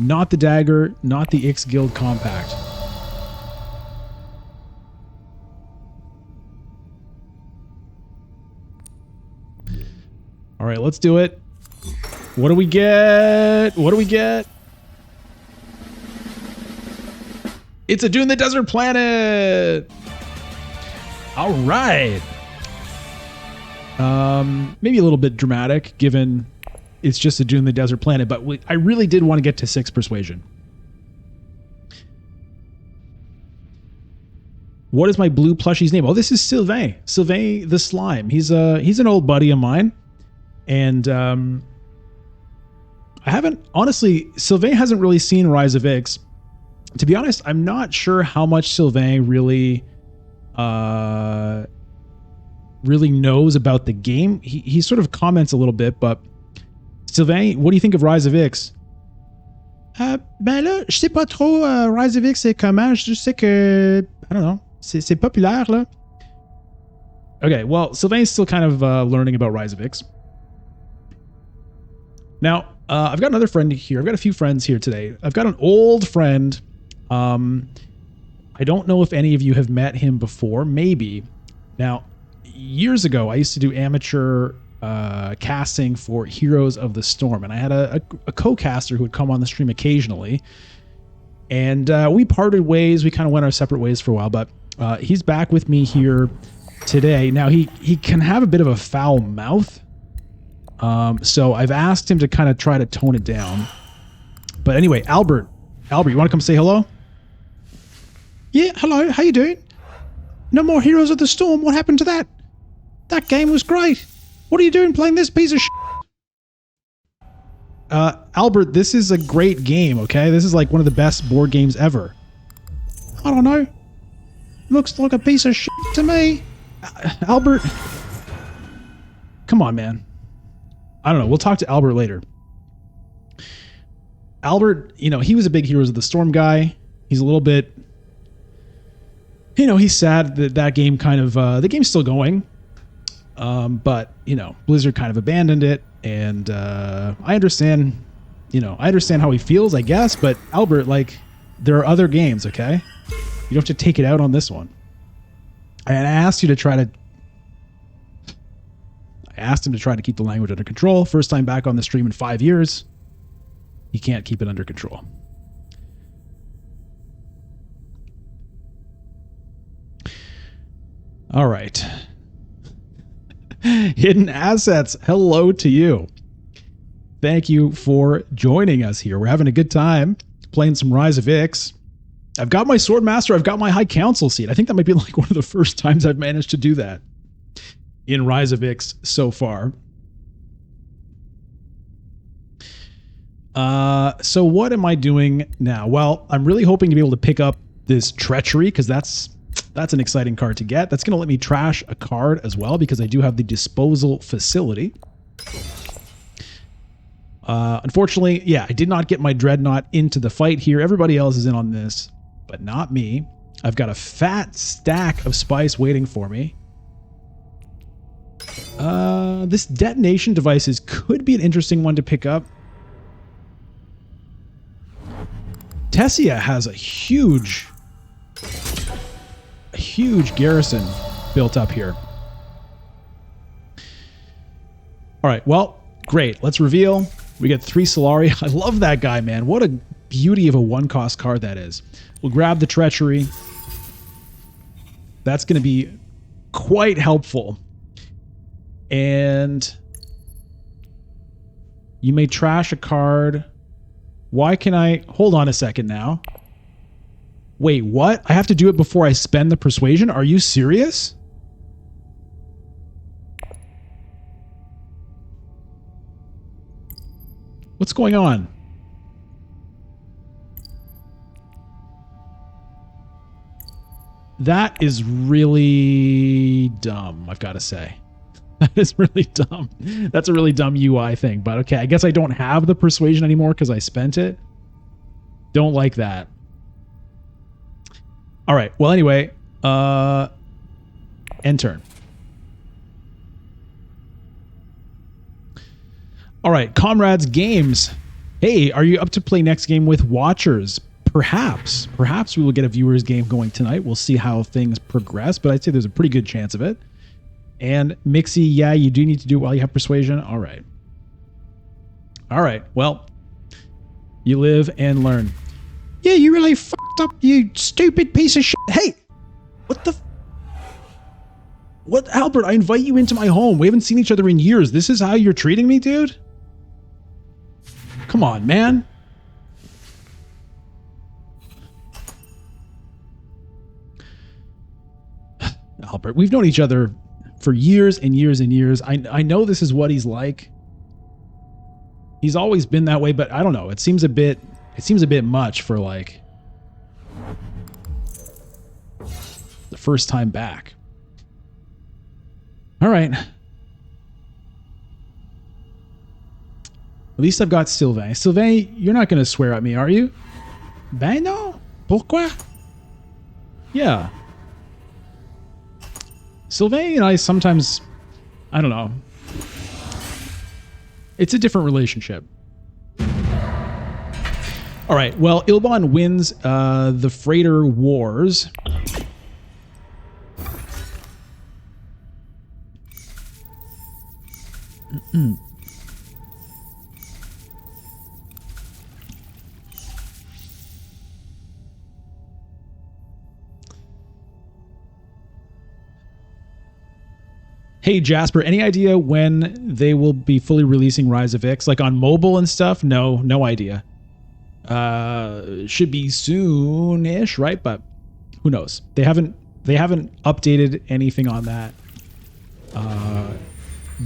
not the Dagger, not the Ix Guild Compact. All right, let's do it. What do we get? What do we get? It's a Dune the Desert Planet. All right. Maybe a little bit dramatic, given it's just a Dune the Desert Planet, but I really did want to get to 6 Persuasion. What is my blue plushie's name? Oh, this is Sylvain. Sylvain the Slime. He's an old buddy of mine. And I haven't, honestly, Sylvain hasn't really seen Rise of Ix. To be honest, I'm not sure how much Sylvain really knows about the game. He sort of comments a little bit, but Sylvain, what do you think of Rise of Ix? Ben là, je sais pas trop Rise of Ix c'est comment. Je sais que, I don't know, c'est populaire là. Okay, well, Sylvain's still kind of learning about Rise of Ix. Now, I've got another friend here. I've got a few friends here today. I've got an old friend. I don't know if any of you have met him before. Maybe. Now, years ago, I used to do amateur casting for Heroes of the Storm, and I had a co-caster who would come on the stream occasionally. And we parted ways. We kind of went our separate ways for a while, but he's back with me here today. Now, he can have a bit of a foul mouth. So I've asked him to kind of try to tone it down. But anyway, Albert, you want to come say hello? Yeah, hello. How you doing? No more Heroes of the Storm. What happened to that? That game was great. What are you doing playing this piece of shit? Albert, this is a great game, okay? This is like one of the best board games ever. I don't know. Looks like a piece of shit to me. Albert. Come on, man. I don't know. We'll talk to Albert later. Albert, you know, he was a big Heroes of the Storm guy. He's a little bit, you know, he's sad that that game kind of, the game's still going. But, you know, Blizzard kind of abandoned it. And I understand, you know, I understand how he feels, I guess. But Albert, like, there are other games, okay? You don't have to take it out on this one. And I asked you to try to, I asked him to try to keep the language under control. First time back on the stream in 5 years. He can't keep it under control. All right. Hidden Assets, hello to you. Thank you for joining us here. We're having a good time playing some Rise of Ix. I've got my Swordmaster. I've got my High Council seat. I think that might be like one of the first times I've managed to do that in Rise of Ix so far. So what am I doing now? Well, I'm really hoping to be able to pick up this Treachery, because that's an exciting card to get. That's going to let me trash a card as well, because I do have the disposal facility. Unfortunately, yeah, I did not get my Dreadnought into the fight here. Everybody else is in on this, but not me. I've got a fat stack of spice waiting for me. This detonation devices could be an interesting one to pick up. Tessia has a huge garrison built up here. All right, well, great. Let's reveal. We get 3 Solari. I love that guy, man. What a beauty of a 1-cost card that is. We'll grab the Treachery. That's going to be quite helpful. And you may trash a card. Why can I... Hold on a second now. Wait, what? I have to do it before I spend the Persuasion? Are you serious? What's going on? That is really dumb, I've got to say. That is really dumb. That's a really dumb UI thing. But okay, I guess I don't have the persuasion anymore because I spent it. Don't like that. All right. Well, anyway, end turn. All right, comrades, games. Hey, are you up to play next game with watchers? Perhaps we will get a viewers game going tonight. We'll see how things progress, but I'd say there's a pretty good chance of it. And Mixie, yeah, you do need to do it while you have persuasion. All right. Well, you live and learn. Yeah, you really fucked up, you stupid piece of shit. Hey, what, Albert? I invite you into my home. We haven't seen each other in years. This is how you're treating me, dude? Come on, man. Albert, we've known each other for years and years and years. I know this is what he's like. He's always been that way, but I don't know. It seems a bit much for like the first time back. All right. At least I've got Sylvain. Sylvain, you're not going to swear at me, are you? Ben non? Pourquoi? Yeah. Sylvain and I sometimes, I don't know. It's a different relationship. All right. Well, Ilbon wins the Freighter Wars. Hey, Jasper, any idea when they will be fully releasing Rise of X? Like on mobile and stuff? No idea. Should be soon-ish, right? But who knows? They haven't updated anything on that.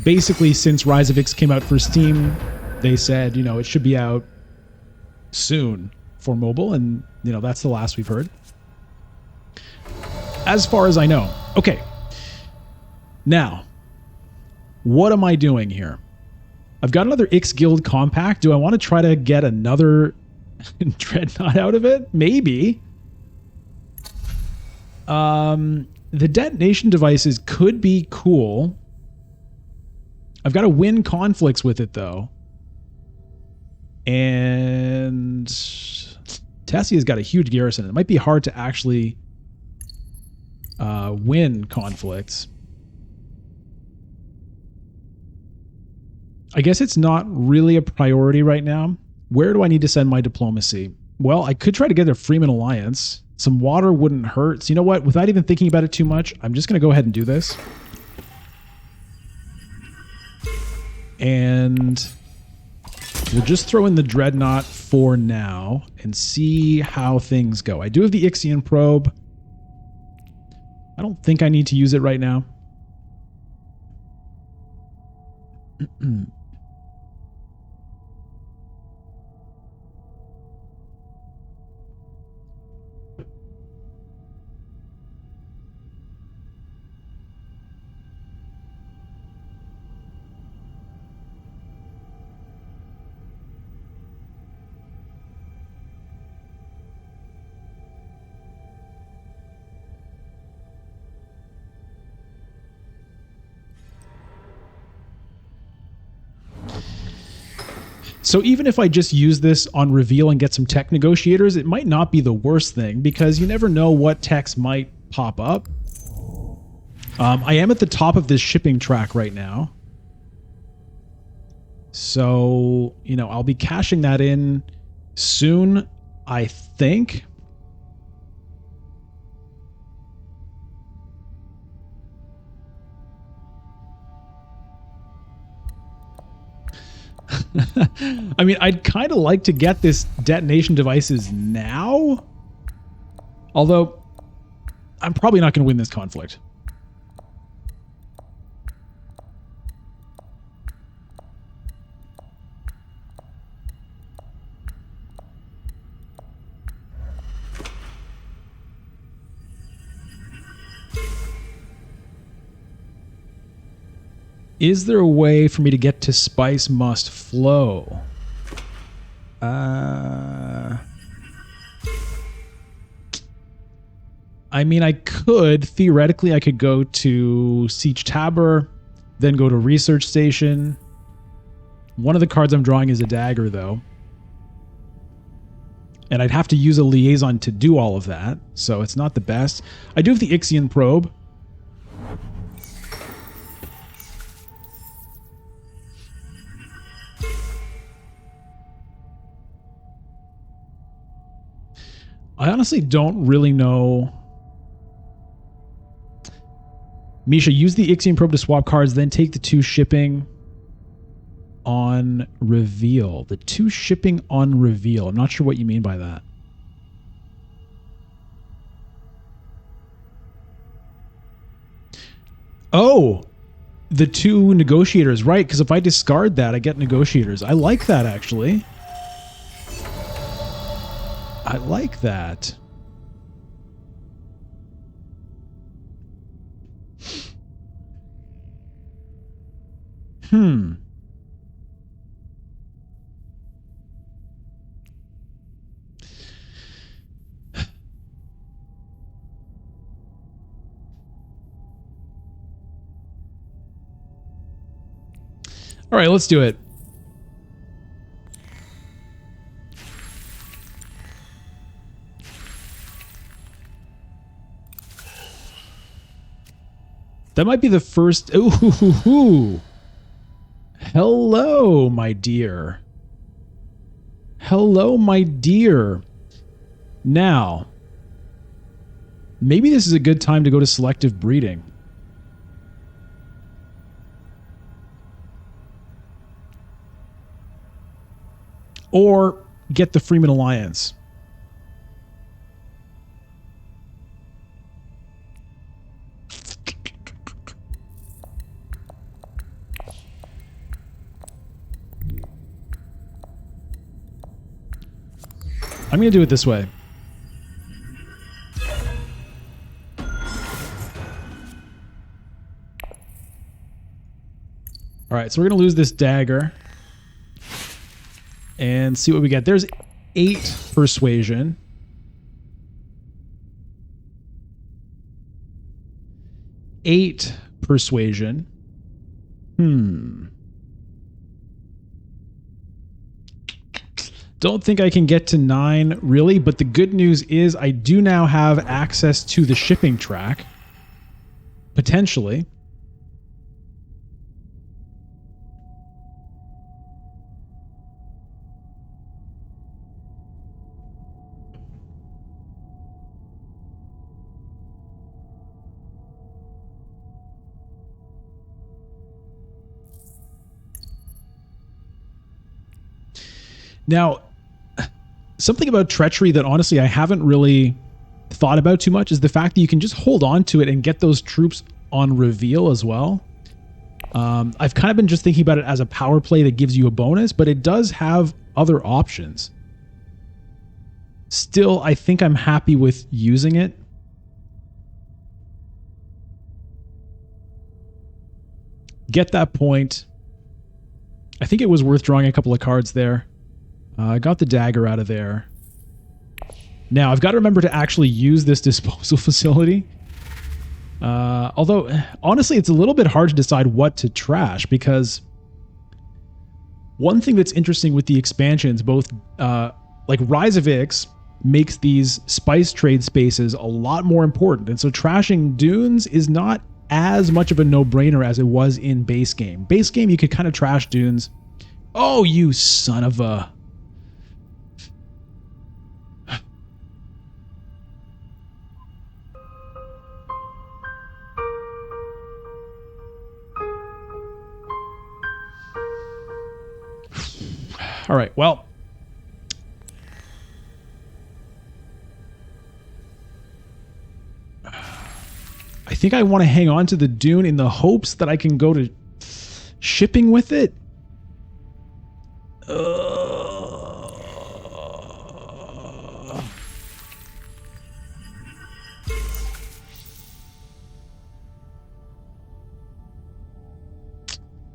Basically, since Rise of X came out for Steam, they said, it should be out soon for mobile, and, that's the last we've heard. As far as I know. Okay. Now, what am I doing here? I've got another Ix Guild compact. Do I want to try to get another Dreadnought out of it? Maybe. The detonation devices could be cool. I've got to win conflicts with it, though. And Tessia's got a huge garrison. It might be hard to actually win conflicts. I guess it's not really a priority right now. Where do I need to send my diplomacy? Well, I could try to get a Freeman alliance. Some water wouldn't hurt. So you know what? Without even thinking about it too much, I'm just going to go ahead and do this. And we'll just throw in the Dreadnought for now and see how things go. I do have the Ixion probe. I don't think I need to use it right now. So even if I just use this on reveal and get some tech negotiators, it might not be the worst thing because you never know what techs might pop up. I am at the top of this shipping track right now. So, I'll be cashing that in soon, I think. I mean, I'd kind of like to get this detonation devices now. Although, I'm probably not going to win this conflict. Is there a way for me to get to Spice Must Flow? I mean, I could. Theoretically, I could go to Siege Tabor, then go to Research Station. One of the cards I'm drawing is a dagger, though. And I'd have to use a liaison to do all of that, so it's not the best. I do have the Ixion Probe. I honestly don't really know. Misha, use the Ixion Probe to swap cards, then take the 2 shipping on reveal. The 2 shipping on reveal. I'm not sure what you mean by that. Oh, the 2 negotiators, right? Because if I discard that, I get negotiators. I like that, actually. I like that. All right, let's do it. That might be the first. Ooh. Hello, my dear. Hello, my dear. Now, maybe this is a good time to go to selective breeding. Or get the Freeman Alliance. I'm going to do it this way. All right, so we're going to lose this dagger. And see what we get. There's 8 persuasion. 8 persuasion. Don't think I can get to 9, really, but the good news is I do now have access to the shipping track. Potentially. Now, something about treachery that honestly I haven't really thought about too much is the fact that you can just hold on to it and get those troops on reveal as well. I've kind of been just thinking about it as a power play that gives you a bonus, but it does have other options. Still, I think I'm happy with using it. Get that point. I think it was worth drawing a couple of cards there. I got the dagger out of there. Now, I've got to remember to actually use this disposal facility. Although, honestly, it's a little bit hard to decide what to trash because one thing that's interesting with the expansions, both like Rise of Ix makes these spice trade spaces a lot more important. And so trashing dunes is not as much of a no-brainer as it was in base game. Base game, you could kind of trash dunes. Oh, you son of a... All right, well, I think I want to hang on to the Dune in the hopes that I can go to shipping with it.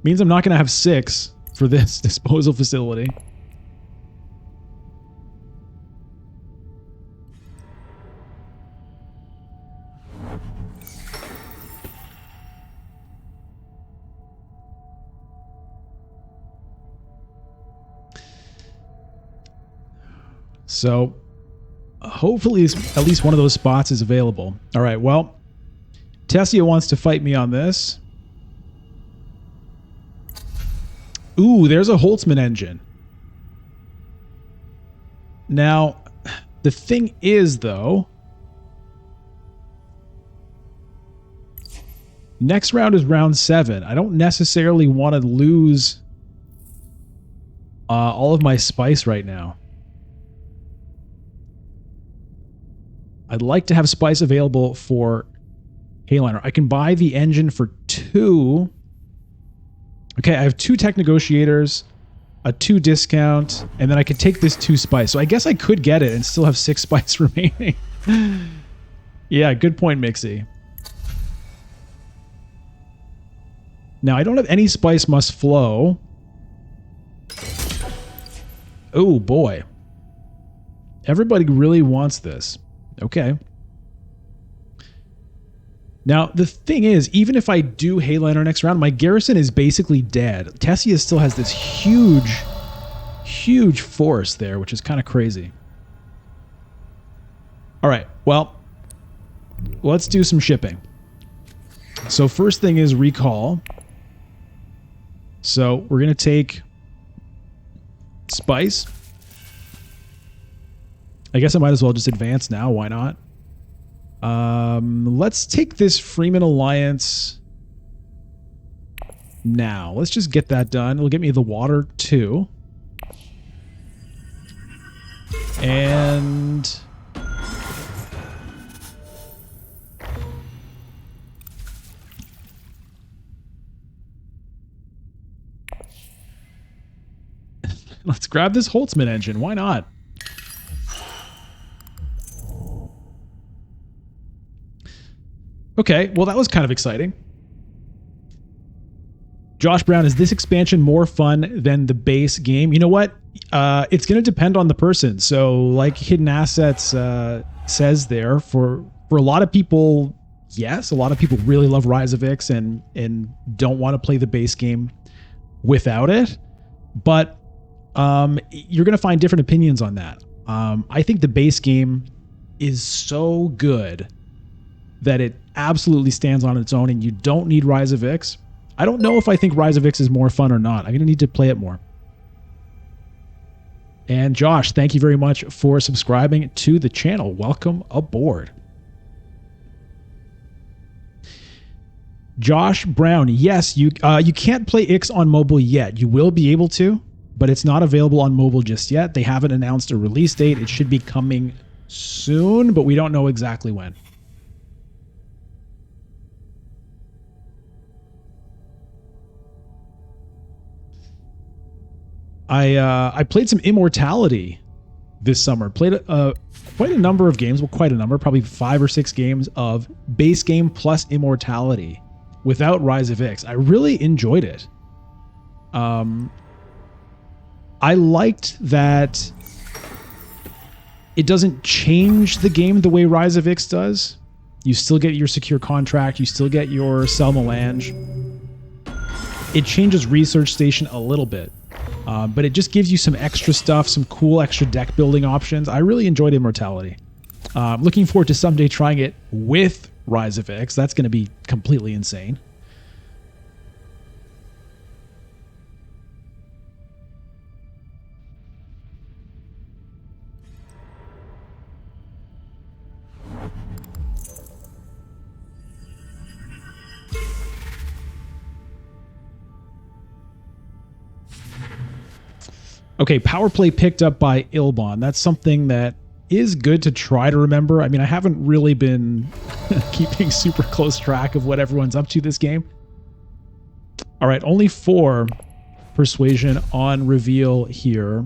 Means I'm not going to have 6 for this disposal facility. So hopefully at least one of those spots is available. All right, well, Tessia wants to fight me on this. Ooh, there's a Holtzman engine. Now, the thing is, though, next round is round 7. I don't necessarily want to lose all of my spice right now. I'd like to have spice available for Hayliner. I can buy the engine for 2. Okay, I have 2 tech negotiators, a 2 discount, and then I could take this 2 spice. So I guess I could get it and still have 6 spice remaining. Yeah, good point, Mixie. Now, I don't have any spice must flow. Oh, boy. Everybody really wants this. Okay. Now, the thing is, even if I do Hayliner next round, my garrison is basically dead. Tessia still has this huge, huge force there, which is kind of crazy. All right, well, let's do some shipping. So first thing is recall. So we're going to take spice. I guess I might as well just advance now. Why not? Let's take this Freeman Alliance now. Let's just get that done. It'll get me the water too. And let's grab this Holtzman engine. Why not? Okay, well, that was kind of exciting. Josh Brown, is this expansion more fun than the base game? You know what? It's going to depend on the person. So, like Hidden Assets says there, for a lot of people, yes, a lot of people really love Rise of Ix and don't want to play the base game without it. But you're going to find different opinions on that. I think the base game is so good that it absolutely stands on its own and you don't need Rise of Ix. I don't know if I think Rise of Ix is more fun or not. I'm going to need to play it more. And Josh, thank you very much for subscribing to the channel. Welcome aboard. Josh Brown, yes, you can't play Ix on mobile yet. You will be able to, but it's not available on mobile just yet. They haven't announced a release date. It should be coming soon, but we don't know exactly when. I played some Immortality this summer. Played quite a number of games. Well, quite a number. Probably 5 or 6 games of base game plus Immortality without Rise of Ix. I really enjoyed it. I liked that it doesn't change the game the way Rise of Ix does. You still get your secure contract. You still get your sell melange. It changes Research Station a little bit. But it just gives you some extra stuff, some cool extra deck building options. I really enjoyed Immortality. Looking forward to someday trying it with Rise of Ix. That's going to be completely insane. Okay, power play picked up by Ilbon. That's something that is good to try to remember. I mean, I haven't really been keeping super close track of what everyone's up to this game. All right, only 4 persuasion on reveal here.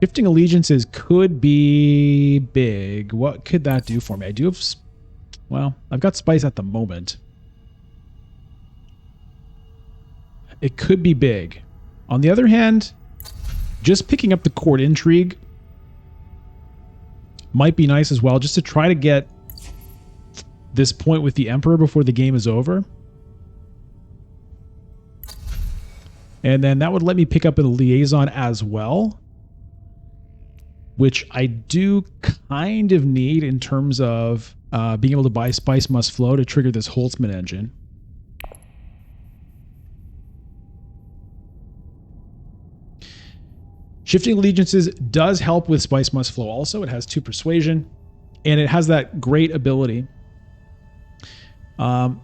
Shifting allegiances could be big. What could that do for me? I do have... Well, I've got spice at the moment. It could be big. On the other hand, just picking up the court intrigue might be nice as well, just to try to get this point with the Emperor before the game is over. And then that would let me pick up a liaison as well, which I do kind of need in terms of being able to buy Spice Must Flow to trigger this Holtzman engine. Shifting Allegiances does help with Spice Must Flow also. It has 2 Persuasion, and it has that great ability. But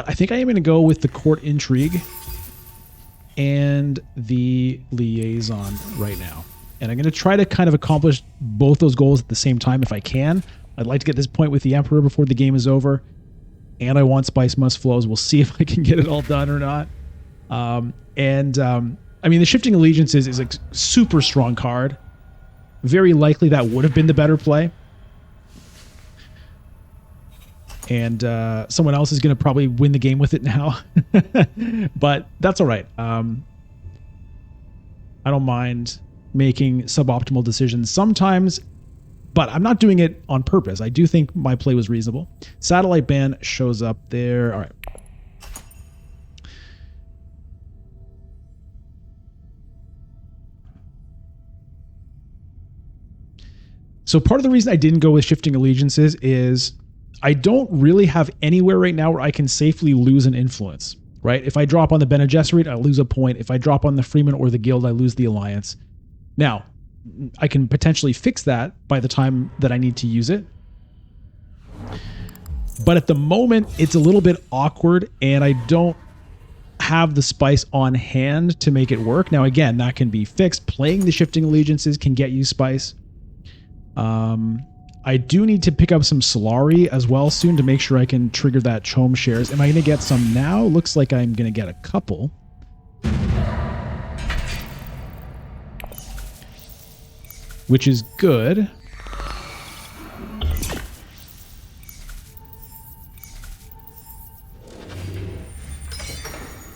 I think I am going to go with the Court Intrigue and the Liaison right now. And I'm going to try to kind of accomplish both those goals at the same time if I can. I'd like to get this point with the Emperor before the game is over. And I want Spice Must Flows. We'll see if I can get it all done or not. I mean, the Shifting Allegiances is a super strong card. Very likely that would have been the better play. And someone else is going to probably win the game with it now. But that's all right. I don't mind making suboptimal decisions sometimes, but I'm not doing it on purpose. I do think my play was reasonable. Satellite Ban shows up there. All right. So part of the reason I didn't go with Shifting Allegiances is I don't really have anywhere right now where I can safely lose an influence, right? If I drop on the Bene Gesserit, I lose a point. If I drop on the Freeman or the Guild, I lose the alliance. Now, I can potentially fix that by the time that I need to use it. But at the moment, it's a little bit awkward, and I don't have the spice on hand to make it work. Now, again, that can be fixed. Playing the Shifting Allegiances can get you spice. I do need to pick up some Solari as well soon to make sure I can trigger that Chom shares. Am I going to get some now? Looks like I'm going to get a couple. Which is good.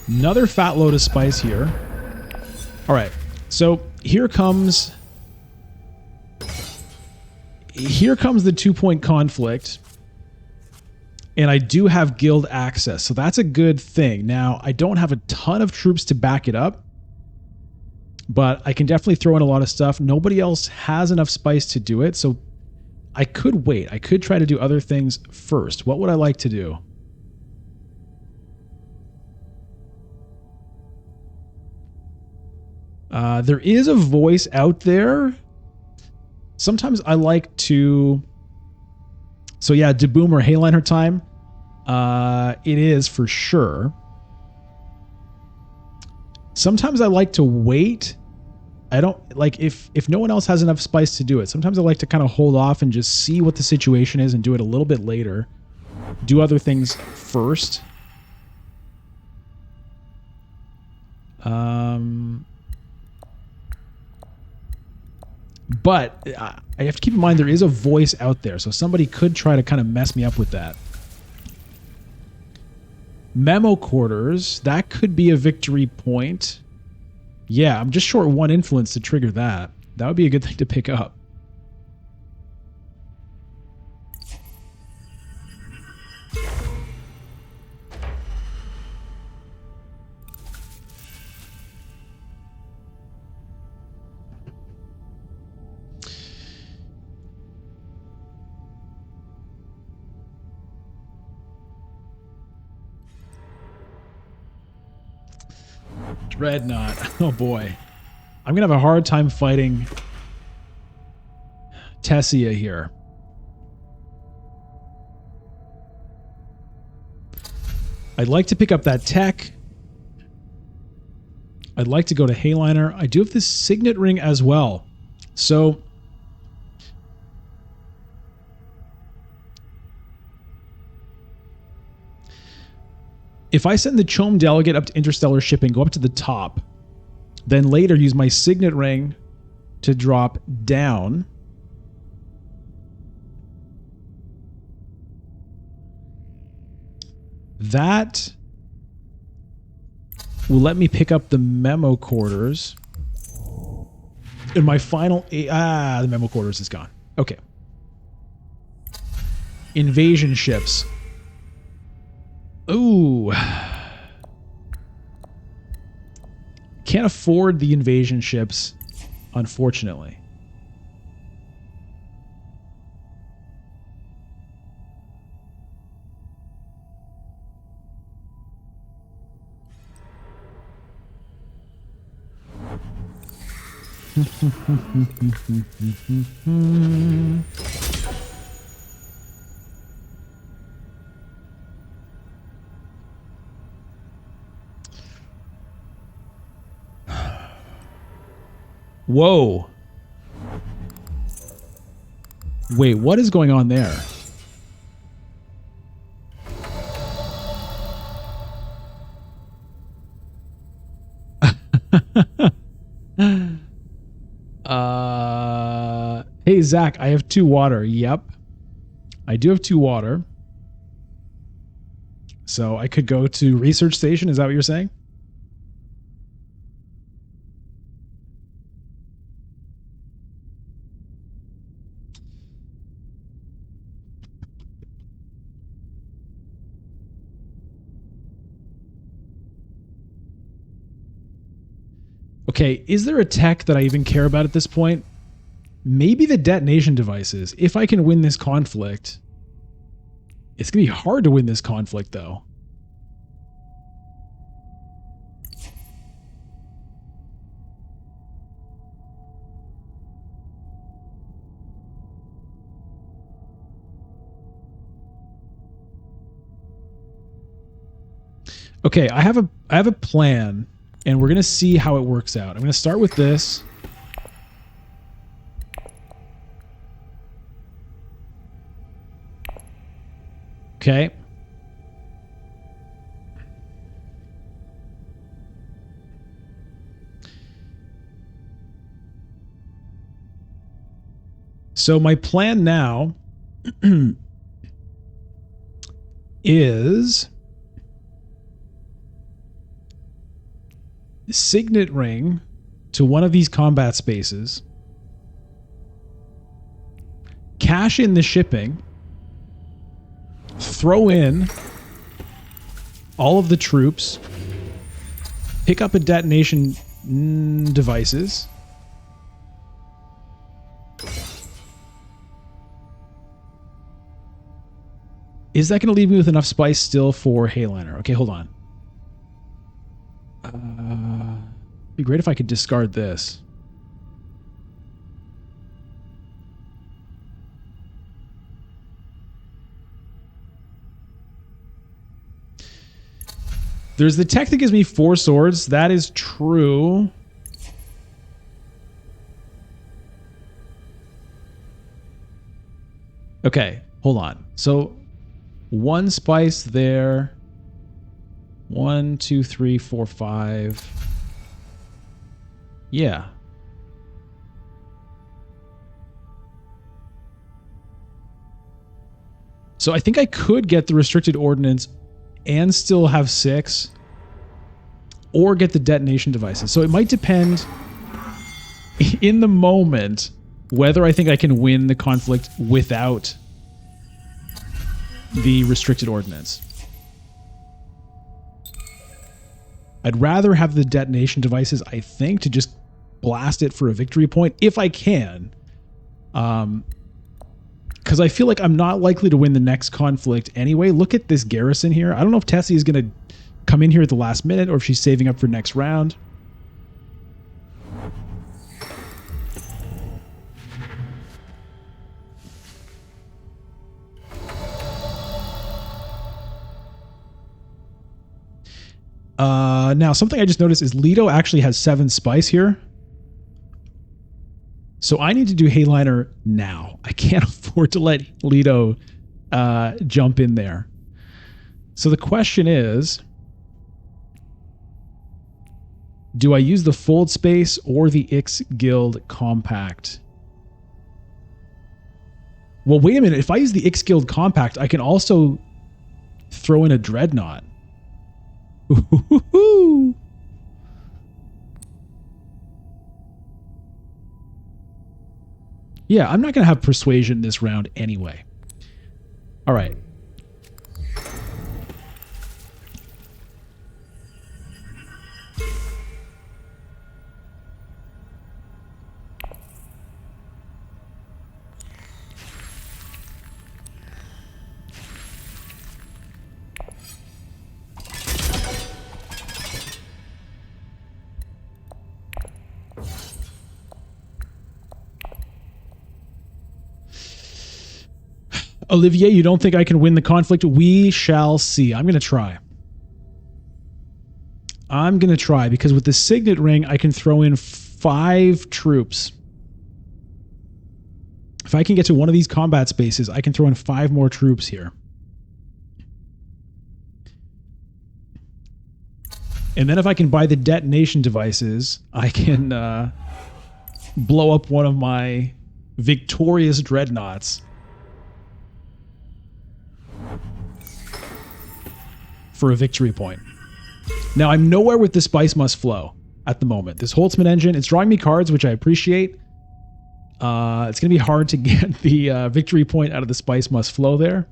Another fat load of spice here. All right, so here comes the 2-point conflict, and I do have guild access, so that's a good thing. Now, I don't have a ton of troops to back it up, but I can definitely throw in a lot of stuff. Nobody else has enough spice to do it, so I could wait. I could try to do other things first. What would I like to do? There is a voice out there. Sometimes I like to... So yeah, Deboom or Hayliner time. It is for sure. Sometimes I like to wait. I don't... Like, if no one else has enough spice to do it, sometimes I like to kind of hold off and just see what the situation is and do it a little bit later. Do other things first. But I have to keep in mind there is a voice out there, so somebody could try to kind of mess me up with that. Memo Quarters, that could be a victory point. Yeah, I'm just short 1 influence to trigger that. That would be a good thing to pick up. Dreadnought. Oh boy. I'm going to have a hard time fighting Tessia here. I'd like to pick up that tech. I'd like to go to Hayliner. I do have this Signet Ring as well. So... if I send the Chom Delegate up to interstellar shipping, go up to the top, then later use my Signet Ring to drop down. That will let me pick up the memo quarters. And my final... the memo quarters is gone. Okay. Invasion ships. Ooh. Can't afford the invasion ships, unfortunately. Whoa. Wait, what is going on there? Hey, Zach, I have 2 water. Yep. I do have 2 water. So I could go to research station. Is that what you're saying? Okay, is there a tech that I even care about at this point? Maybe the detonation devices. If I can win this conflict. It's going to be hard to win this conflict, though. Okay, I have a plan. And we're going to see how it works out. I'm going to start with this. Okay. So my plan now is signet ring to one of these combat spaces, cash in the shipping, throw in all of the troops, pick up a detonation devices, is that going to leave me with enough spice still for Hayliner? Okay, hold on. It'd be great if I could discard this. There's the tech that gives me 4 swords. That is true. Okay, hold on. So 1 spice there. 1, 2, 3, 4, 5. Yeah. So I think I could get the restricted ordnance and still have 6, or get the detonation devices. So it might depend in the moment whether I think I can win the conflict without the restricted ordnance. I'd rather have the detonation devices, I think, to just blast it for a victory point if I can. Because I feel like I'm not likely to win the next conflict anyway. Look at this garrison here. I don't know if Tessie is going to come in here at the last minute or if she's saving up for next round. Now, something I just noticed is Leto actually has 7 spice here. So I need to do Hayliner now. I can't afford to let Leto jump in there. So the question is, Do I use the Fold Space or the Ix Guild Compact? Well, wait a minute. If I use the Ix Guild Compact, I can also throw in a Dreadnought. Ooh. Yeah, I'm not going to have Persuasion this round anyway. All right. Olivier, you don't think I can win the conflict? We shall see. I'm going to try. I'm going to try because with the Signet Ring, I can throw in 5 troops. If I can get to one of these combat spaces, I can throw in 5 more troops here. And then if I can buy the detonation devices, I can blow up one of my victorious dreadnoughts for a victory point. Now, I'm nowhere with the Spice Must Flow at the moment. This Holtzman engine, it's drawing me cards, which I appreciate. It's going to be hard to get the victory point out of the Spice Must Flow there.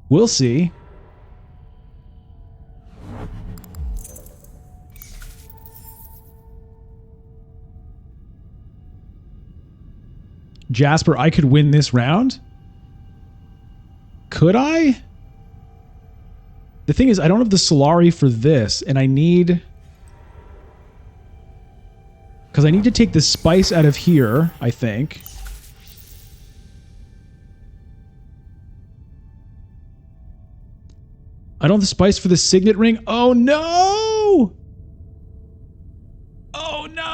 We'll see. Jasper, I could win this round? Could I? The thing is, I don't have the Solari for this, and I need... Because I need to take the spice out of here, I think. I don't have the spice for the Signet Ring. Oh, no! Oh, no!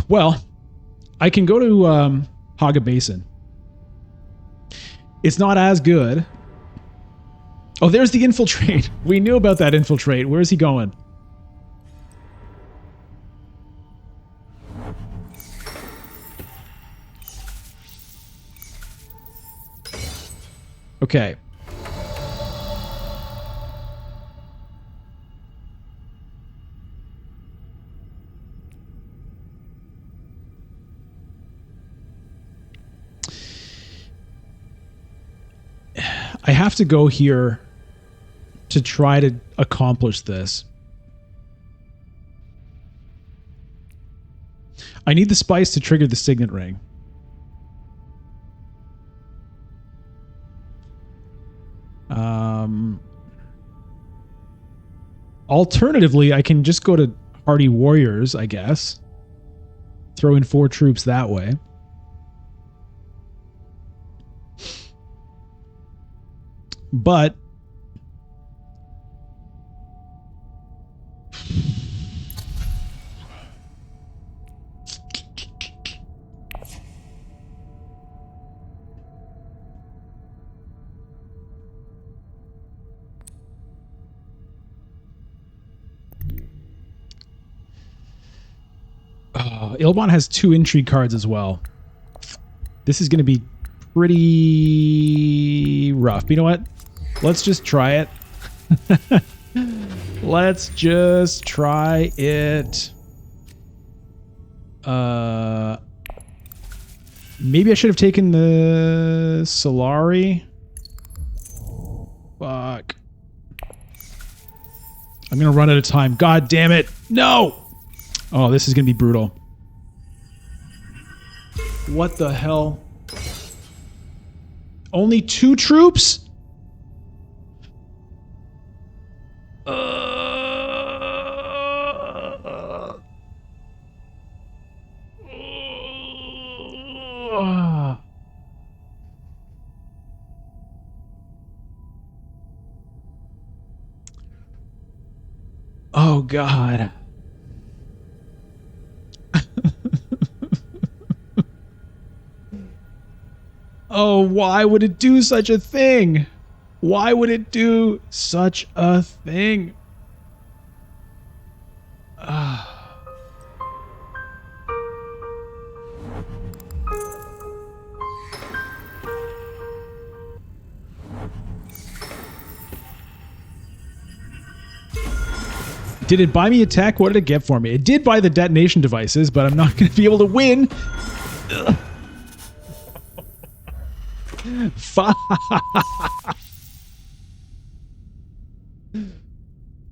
Well, I can go to Haga Basin. It's not as good. Oh, there's the infiltrate. We knew about that infiltrate. Where is he going? Okay. I have to go here to try to accomplish this. I need the spice to trigger the Signet Ring. Alternatively, I can just go to Hardy Warriors, I guess. Throw in 4 troops that way. But Ilbon has 2 intrigue cards as well. This is going to be pretty rough. But you know what? Let's just try it. Let's just try it. Maybe I should have taken the Solari. Fuck. I'm going to run out of time. God damn it. No! Oh, this is going to be brutal. What the hell? Only 2 troops? Oh, God. Oh, why would it do such a thing? Why would it do such a thing? Did it buy me a tech? What did it get for me? It did buy the detonation devices, but I'm not going to be able to win.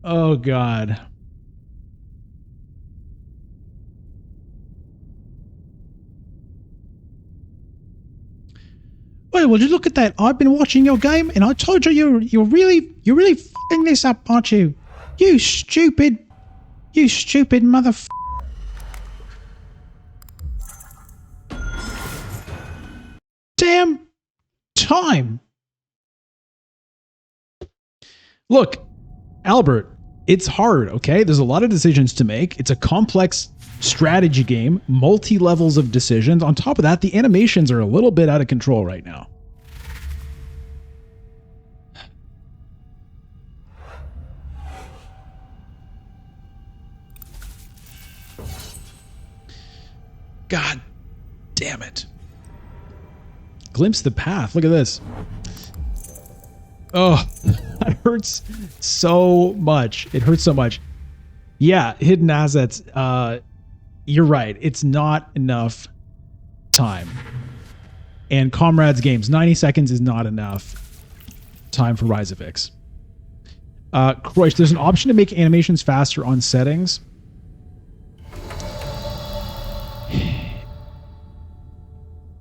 Oh, God. Well, would you look at that? I've been watching your game, and I told you you're really f***ing this up, aren't you? You stupid motherf***. Damn time. Look, Albert, it's hard, okay? There's a lot of decisions to make. It's a complex strategy game, multi-levels of decisions. On top of that, the animations are a little bit out of control right now. God damn it. Glimpse the path. Look at this. Oh, that hurts so much. It hurts so much. Yeah, hidden assets. You're right. It's not enough time. And Comrades Games, 90 seconds is not enough time for Rise of Ix. Croix, there's an option to make animations faster on settings.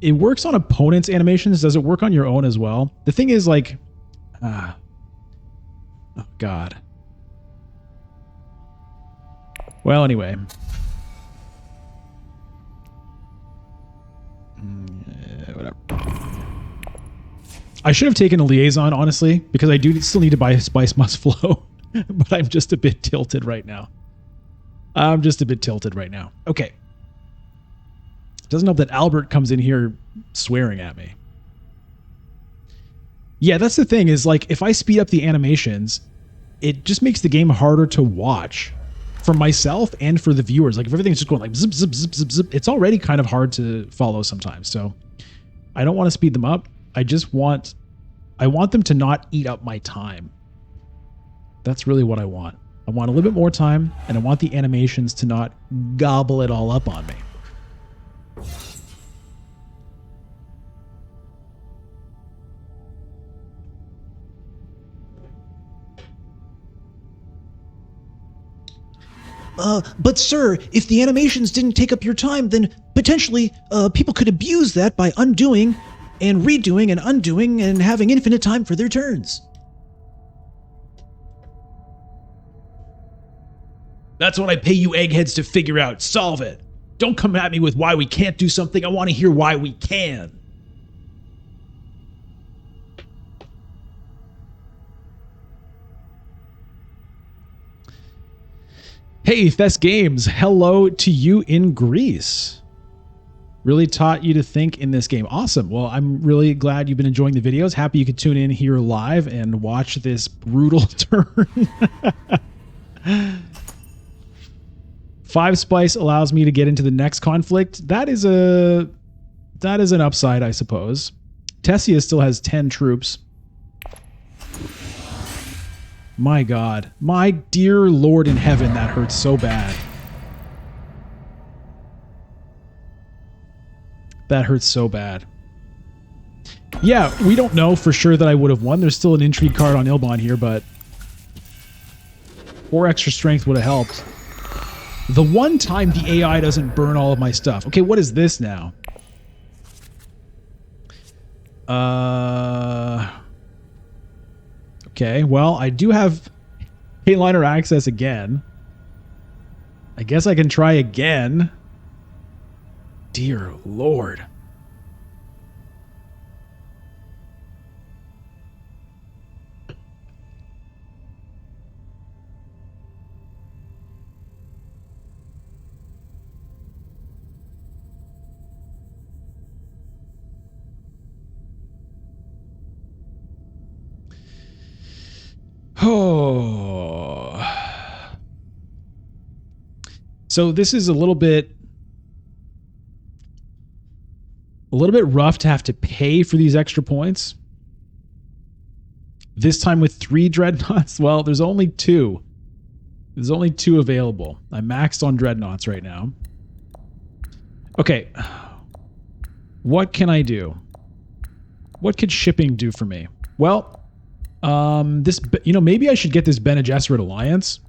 It works on opponents' animations. Does it work on your own as well? The thing is, like... oh, God. Well, anyway. Whatever. I should have taken a liaison, honestly, because I do still need to buy Spice Must Flow. But I'm just a bit tilted right now. Okay. Doesn't help that Albert comes in here swearing at me. Yeah, that's the thing is, like, if I speed up the animations, it just makes the game harder to watch for myself and for the viewers. Like, if everything's just going like zip, zip, zip, zip, zip, it's already kind of hard to follow sometimes. So I don't want to speed them up. I want them to not eat up my time. That's really what I want. I want a little bit more time, and I want the animations to not gobble it all up on me. But sir, if the animations didn't take up your time, then potentially people could abuse that by undoing and redoing and undoing and having infinite time for their turns. That's what I pay you eggheads to figure out. Solve it. Don't come at me with why we can't do something. I want to hear why we can. Hey, Fest Games, hello to you in Greece. Really taught you to think in this game. Awesome. Well, I'm really glad you've been enjoying the videos. Happy you could tune in here live and watch this brutal turn. 5 spice allows me to get into the next conflict. That is an upside, I suppose. Tessia still has 10 troops. My God. My dear Lord in heaven, that hurts so bad. That hurts so bad. Yeah, we don't know for sure that I would have won. There's still an intrigue card on Ilbon here, but 4 extra strength would have helped. The one time the AI doesn't burn all of my stuff. Okay, what is this now? Okay, well, I do have Payliner access again. I guess I can try again. Dear Lord. So this is a little bit rough to have to pay for these extra points. This time with 3 dreadnoughts. Well, there's only 2. There's only 2 available. I'm maxed on dreadnoughts right now. Okay. What can I do? What could shipping do for me? Well, this, you know, maybe I should get this Bene Gesserit alliance.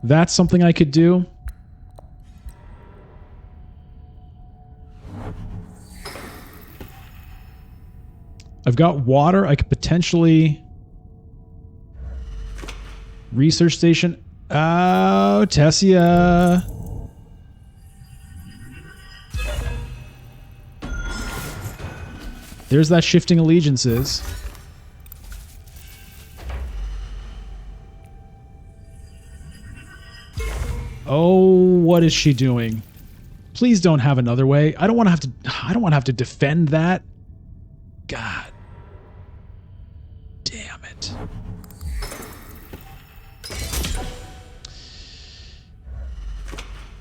That's something I could do. I've got water. I could potentially... Research station. Oh, Tessia. There's that shifting allegiances. Oh, what is she doing? Please don't have another way. I don't want to have to defend that. God. Damn it.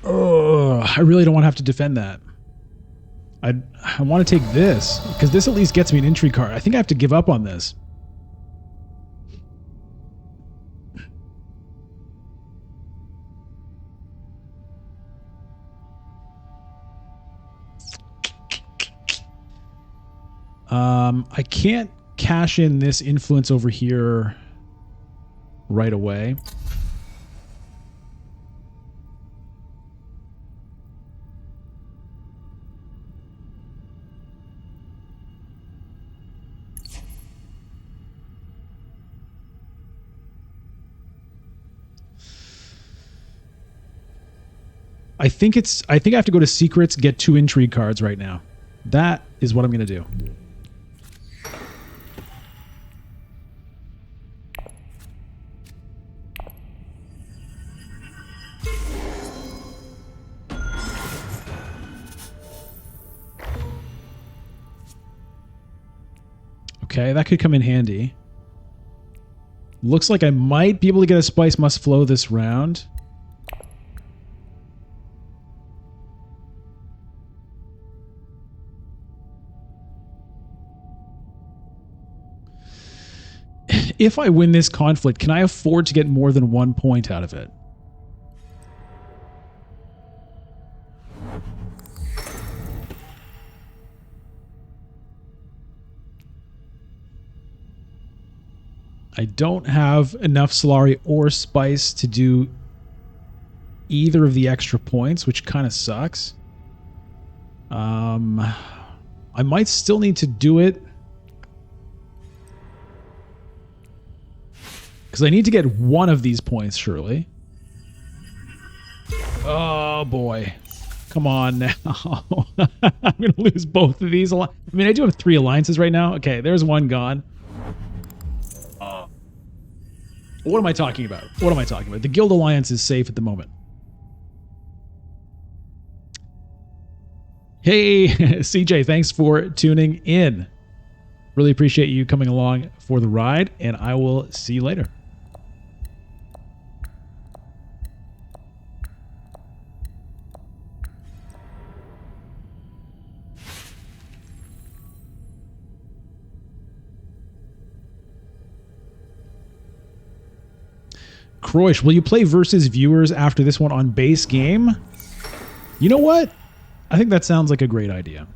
Oh, I really don't want to have to defend that. I want to take this, because this at least gets me an intrigue card. I think I have to give up on this. I can't cash in this influence over here right away. I think I have to go to secrets, get 2 intrigue cards right now. That is what I'm going to do. Okay, that could come in handy. Looks like I might be able to get a Spice Must Flow this round. If I win this conflict, can I afford to get more than 1 point out of it? I don't have enough Solari or Spice to do either of the extra points, which kind of sucks. I might still need to do it, because I need to get 1 of these points, surely. Oh, boy. Come on now. I'm going to lose both of these. I mean, I do have 3 alliances right now. Okay, there's 1 gone. What am I talking about? What am I talking about? The Guild Alliance is safe at the moment. Hey, CJ, thanks for tuning in. Really appreciate you coming along for the ride, and I will see you later. Kroish, will you play versus viewers after this one on base game? You know what? I think that sounds like a great idea.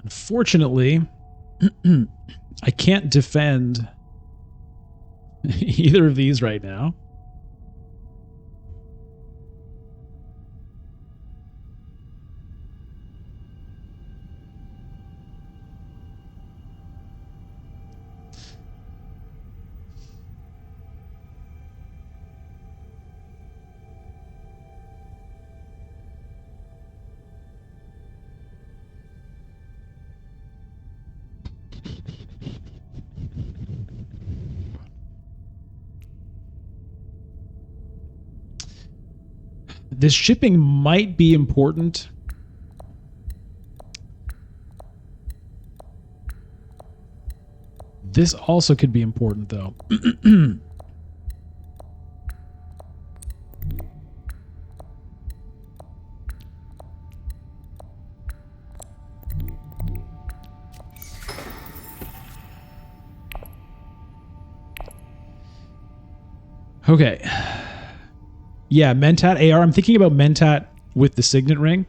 Unfortunately, I can't defend either of these right now. This shipping might be important. This also could be important, though. Okay. Yeah, Mentat AR. I'm thinking about Mentat with the Signet Ring.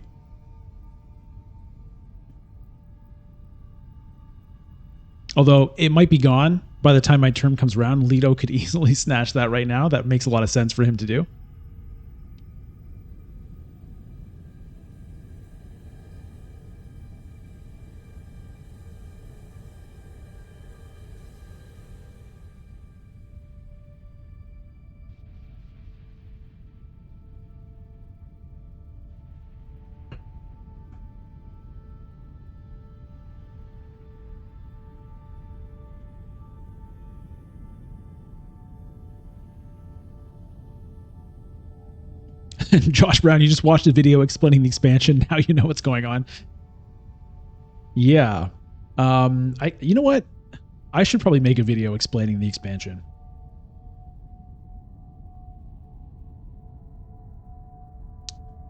Although it might be gone by the time my turn comes around. Leto could easily snatch that right now. That makes a lot of sense for him to do. Josh Brown, you just watched a video explaining the expansion. Now you know what's going on. Yeah. You know what? I should probably make a video explaining the expansion.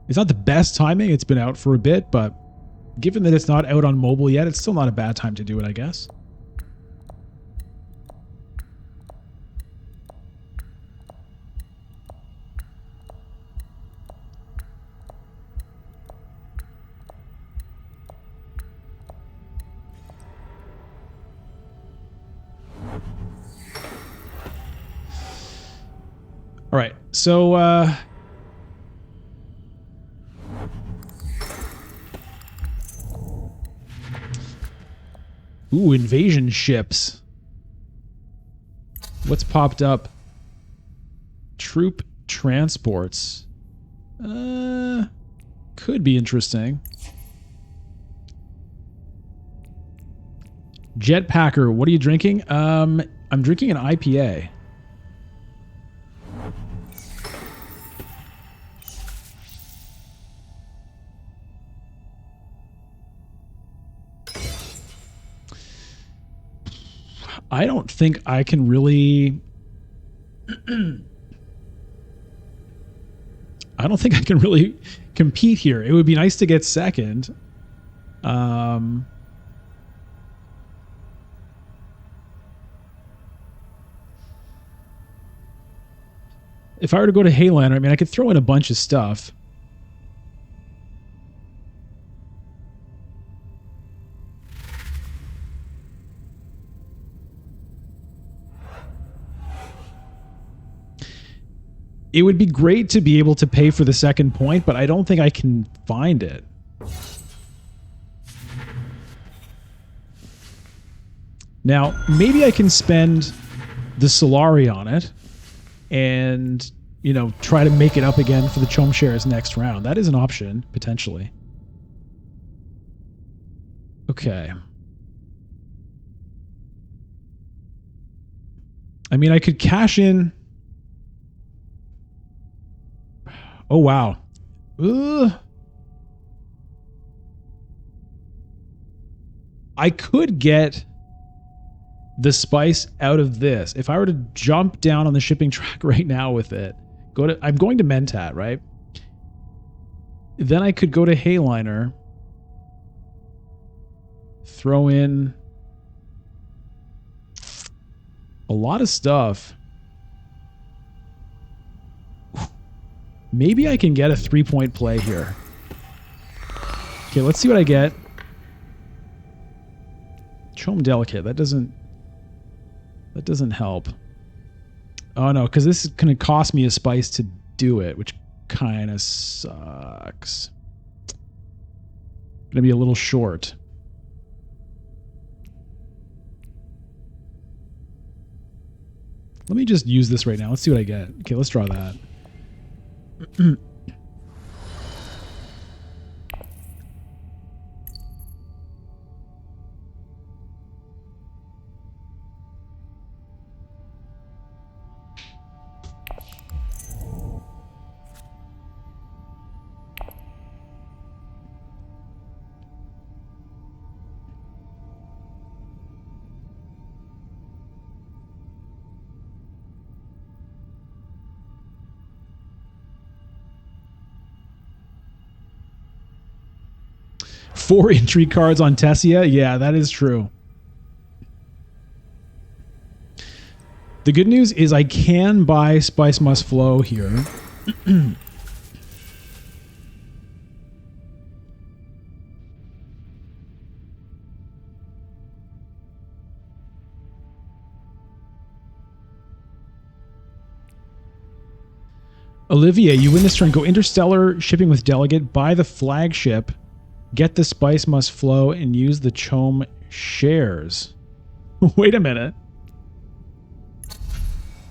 It's not the best timing. It's been out for a bit, but given that it's not out on mobile yet, it's still not a bad time to do it, I guess. All right, so ooh, invasion ships. What's popped up? Troop transports. Could be interesting. Jetpacker, what are you drinking? I'm drinking an IPA. I don't think I can really... I don't think I can really compete here. It would be nice to get second. If I were to go to Hayliner, I mean, I could throw in a bunch of stuff. It would be great to be able to pay for the second point, but I don't think I can find it. Now, maybe I can spend the Solari on it and, you know, try to make it up again for the Chom shares next round. That is an option, potentially. Okay. I mean, I could cash in... Oh, wow. I could get the spice out of this. If I were to jump down on the shipping track right now with it, I'm going to Mentat, right? Then I could go to Hayliner, throw in a lot of stuff. Maybe I can get a 3-point play here. Okay, let's see what I get. Chome delicate. That doesn't help. Oh no, because this is going to cost me a spice to do it, which kind of sucks. Going to be a little short. Let me just use this right now. Let's see what I get. Okay, let's draw that. Four intrigue cards on Tessia? Yeah, that is true. The good news is I can buy Spice Must Flow here. Olivier, you win this turn. Go Interstellar, shipping with Delegate, buy the flagship, get the Spice Must Flow, and use the Chome shares. Wait a minute.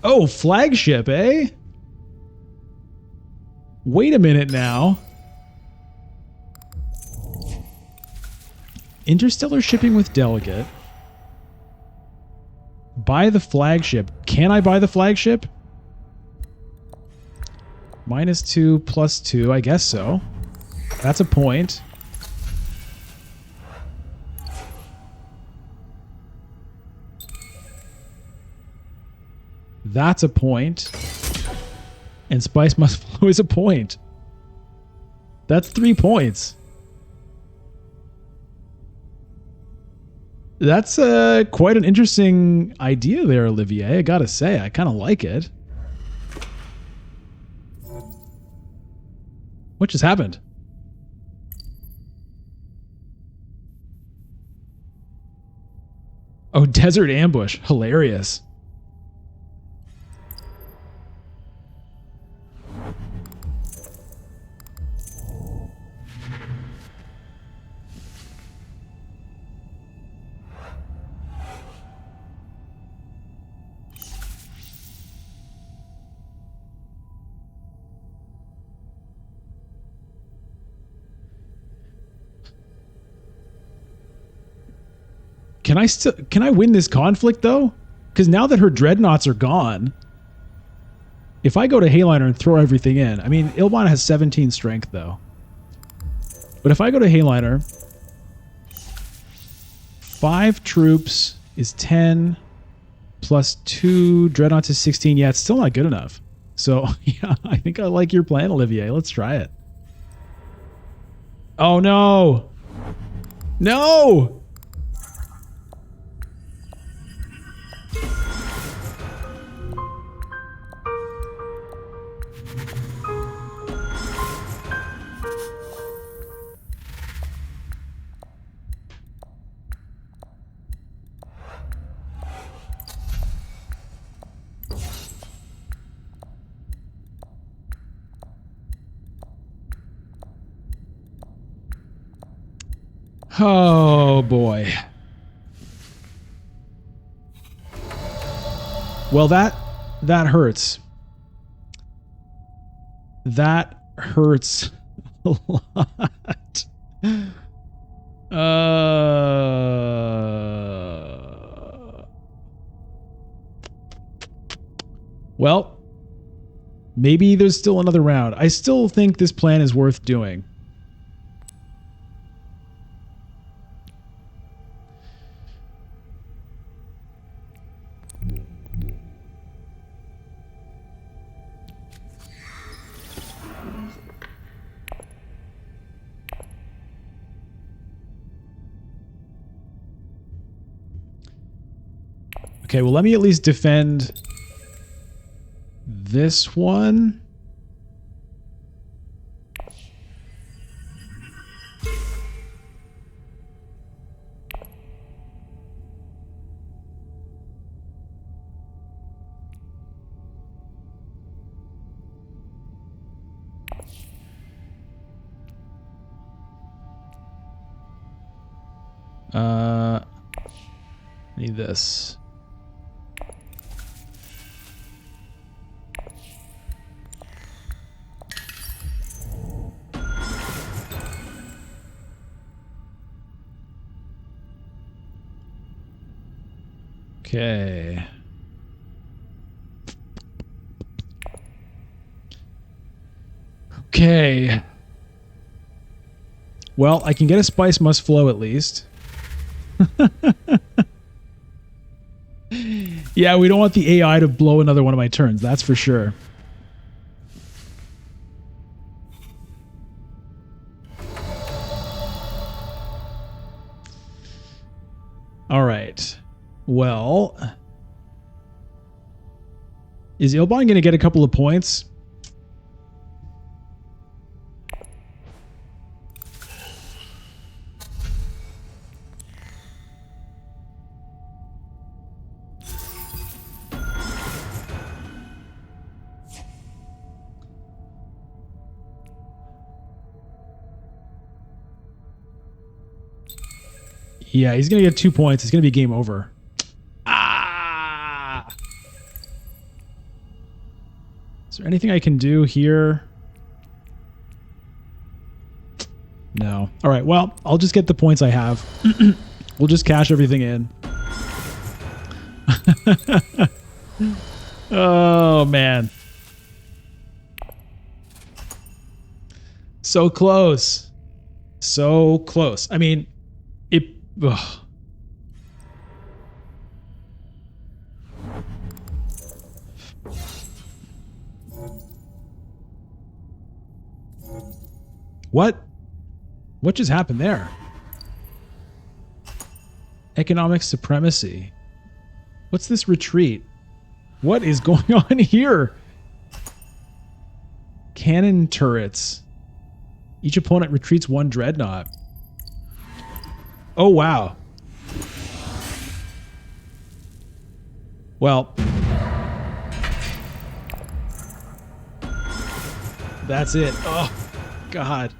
Oh, flagship, eh? Wait a minute now. Interstellar shipping with Delegate. Buy the flagship. Can I buy the flagship? -2, +2. I guess so. That's a point. That's a point. And Spice Must Flow is a point. That's 3 points. That's quite an interesting idea there, Olivier. I gotta say, I kind of like it. What just happened? Oh, Desert Ambush. Hilarious. Can I win this conflict though? Because now that her dreadnoughts are gone, if I go to Hayliner and throw everything in, I mean, Ilbana has 17 strength though. But if I go to Hayliner, 5 troops is 10 plus 2 dreadnoughts is 16. Yeah, it's still not good enough. So yeah, I think I like your plan, Olivier. Let's try it. Oh no! No! Oh boy. Well, that hurts. That hurts a lot. Well, maybe there's still another round. I still think this plan is worth doing. Okay, well, let me at least defend this one. Need this. Okay. Okay. Well, I can get a spice must flow at least. Yeah, we don't want the AI to blow another one of my turns, that's for sure. All right. Well, is Ilbon going to get a couple of points? Yeah, he's going to get 2 points. It's going to be game over. Ah! Is there anything I can do here? No. All right, well, I'll just get the points I have. We'll just cash everything in. Oh, man. So close. So close. I mean, it... Ugh. What? What just happened there? Economic supremacy. What's this retreat? What is going on here? Cannon turrets. Each opponent retreats 1 dreadnought. Oh, wow. Well. That's it. Oh, God.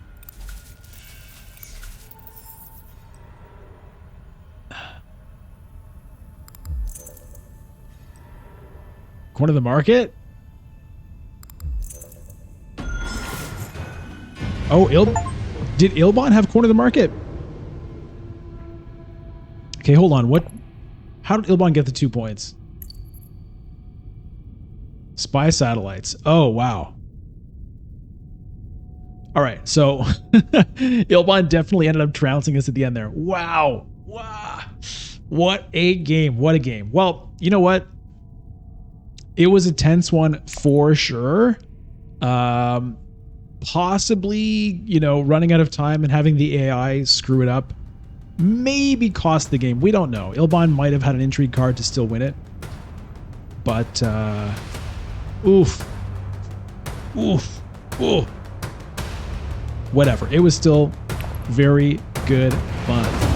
Corner the market? Oh, did Ilbon have corner the market? Okay, hold on. What? How did Ilbon get the 2 points? Spy satellites. Oh, wow. All right, so Ilbon definitely ended up trouncing us at the end there. Wow. Wow. What a game. What a game. Well, you know what? It was a tense one for sure. Possibly, you know, running out of time and having the AI screw it up maybe cost the game. We don't know. Ilbon might have had an intrigue card to still win it. But, oof. Oof. Oof. Whatever. It was still very good fun.